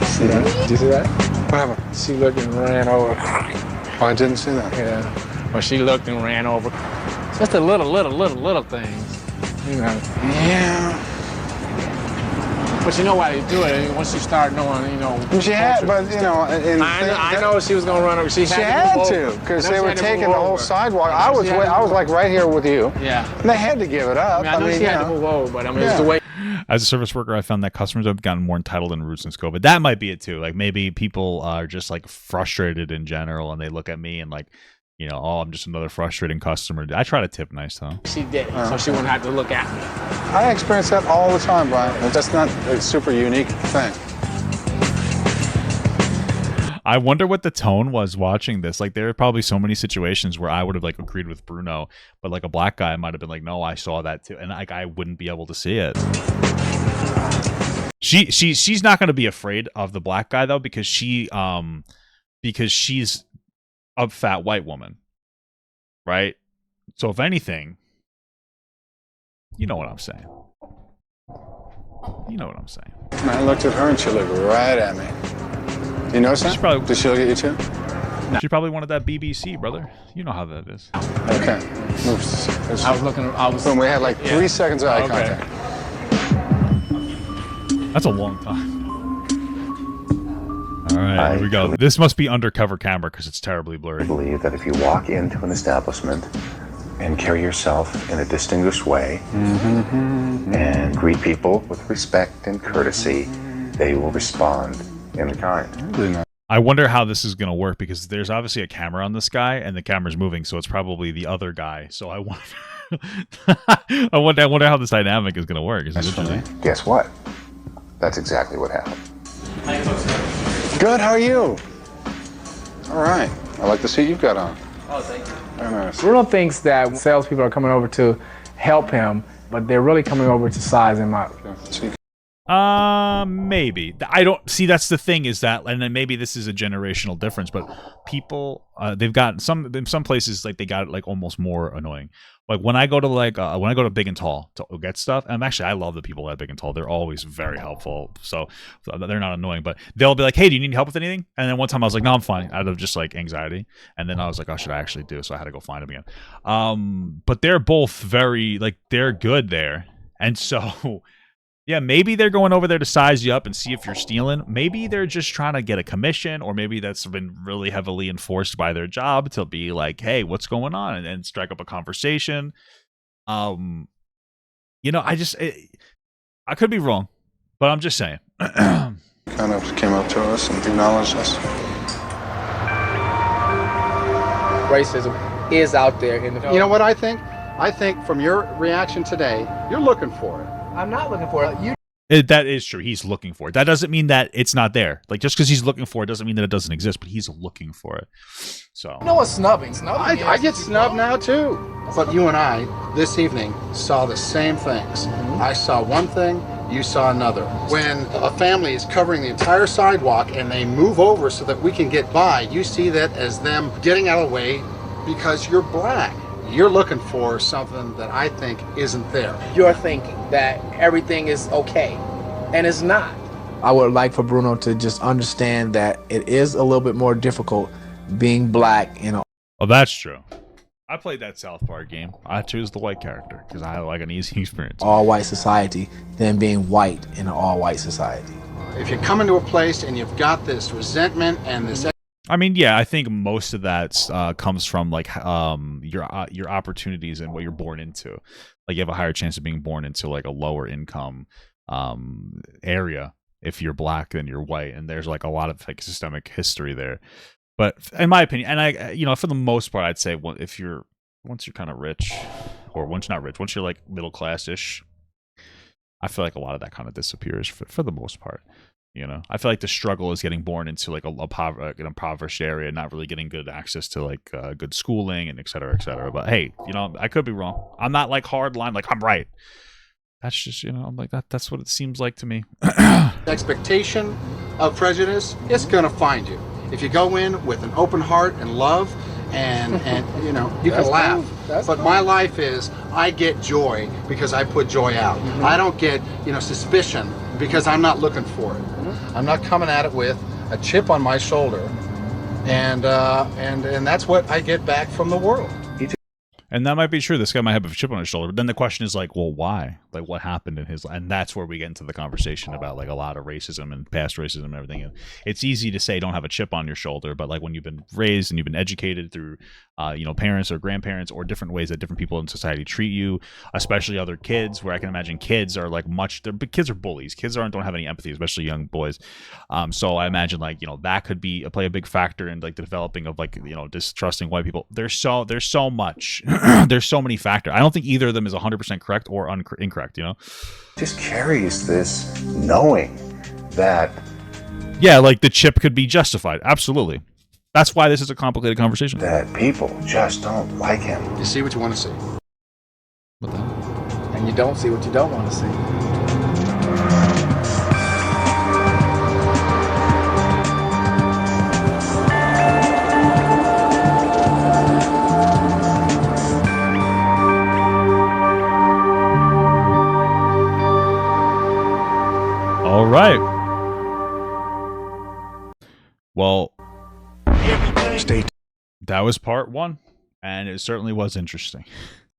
See that? Did you see that? What happened? She looked and ran over. Oh, I didn't see that. Yeah. Well, she looked and ran over. Just the little things. Yeah. But you know why you do it. Once you start knowing, She had, but I know she was gonna run over. She had to, because they were taking the whole sidewalk. I was like right here with you. Yeah. And they had to give it up. I know she had to move over, but it's the way. As a service worker, I found that customers have gotten more entitled and rude since COVID. That might be it too. Like maybe people are just like frustrated in general, and they look at me and like, oh, I'm just another frustrating customer. I try to tip nice though. She did it, so she wouldn't have to look at me. I experience that all the time, Brian. That's not a super unique thing. I wonder what the tone was watching this. Like there are probably so many situations where I would have like agreed with Bruno, but like a black guy might have been like, no, I saw that too. And like I wouldn't be able to see it. She's not going to be afraid of the black guy though, because she's a fat white woman, right? So if anything, you know what I'm saying. You know what I'm saying. And I looked at her and she looked right at me. You know something? Did she look at you too? She probably wanted that BBC, brother. You know how that is. Okay. I was looking. When we had like 3 seconds of eye contact. That's a long time. All right, here we go. This must be undercover camera because it's terribly blurry. I believe that if you walk into an establishment and carry yourself in a distinguished way and greet people with respect and courtesy, they will respond in kind. I wonder how this is going to work because there's obviously a camera on this guy and the camera's moving, so it's probably the other guy. So I wonder, I wonder how this dynamic is going to work. Is it interesting? Guess what? That's exactly what happened. Good, how are you? All right. I like the suit you've got on. Oh, thank you. Very nice. Bruno thinks that salespeople are coming over to help him, but they're really coming over to size him up. Maybe. I don't see. That's the thing is that, and then maybe this is a generational difference, but people, they've got in some places, like they got like almost more annoying. Like when I go to Big and Tall to get stuff, and actually I love the people at Big and Tall. They're always very helpful. So they're not annoying, but they'll be like, hey, do you need help with anything? And then one time I was like, no, I'm fine, out of just like anxiety. And then I was like, oh, should I actually do? So I had to go find them again. But they're both very, like, they're good there. And so yeah, maybe they're going over there to size you up and see if you're stealing. Maybe they're just trying to get a commission, or maybe that's been really heavily enforced by their job to be like, hey, what's going on? And strike up a conversation. I could be wrong, but I'm just saying. Kind of came up to us and acknowledged us. Racism is out there in the... You know what I think? I think from your reaction today, you're looking for it. I'm not looking for it. That is true. He's looking for it. That doesn't mean that it's not there. Like, just because he's looking for it doesn't mean that it doesn't exist, but he's looking for it. So You know what's snubbing? I get snubbed now too. But you and I, this evening, saw the same things. I saw one thing, you saw another. When a family is covering the entire sidewalk and they move over so that we can get by, you see that as them getting out of the way because you're black. You're looking for something that I think isn't there. You're thinking that everything is okay, and it's not. I would like for Bruno to just understand that it is a little bit more difficult being black in a... Oh, that's true. I played that South Park game. I chose the white character because I had like an easy experience. all-white society than being white in an all-white society. If you come into a place and you've got this resentment and this... I mean, yeah, I think most of that comes from like your opportunities and what you're born into. Like you have a higher chance of being born into like a lower income area if you're black than you're white, and there's like a lot of like systemic history there. But in my opinion, and I, for the most part, I'd say once you're kind of rich, or once you're not rich, once you're like middle class-ish, I feel like a lot of that kind of disappears for the most part. I feel like the struggle is getting born into like an impoverished area, not really getting good access to like good schooling and et cetera, et cetera. But hey, I could be wrong. I'm not like hard line, like I'm right. That's just, I'm like that's what it seems like to me. Expectation of prejudice, it's gonna find you. If you go in with an open heart and love, and you can laugh. But my life is, I get joy because I put joy out. I don't get suspicion because I'm not looking for it. I'm not coming at it with a chip on my shoulder, and that's what I get back from the world. And that might be true. This guy might have a chip on his shoulder. But then the question is like, well, why? Like, what happened in his life? And that's where we get into the conversation about like a lot of racism and past racism and everything. And it's easy to say don't have a chip on your shoulder, but like when you've been raised and you've been educated through, parents or grandparents or different ways that different people in society treat you, especially other kids, where I can imagine kids are like kids are bullies. Kids don't have any empathy, especially young boys. So I imagine like, that could play a big factor in like the developing of like, distrusting white people. There's so much. There's so many factors. I don't think either of them is 100% correct or incorrect, Just carries this knowing that... Yeah, like the chip could be justified. Absolutely. That's why this is a complicated conversation. That people just don't like him. You see what you want to see. What the hell? And you don't see what you don't want to see. Well, that was part 1, and it certainly was interesting.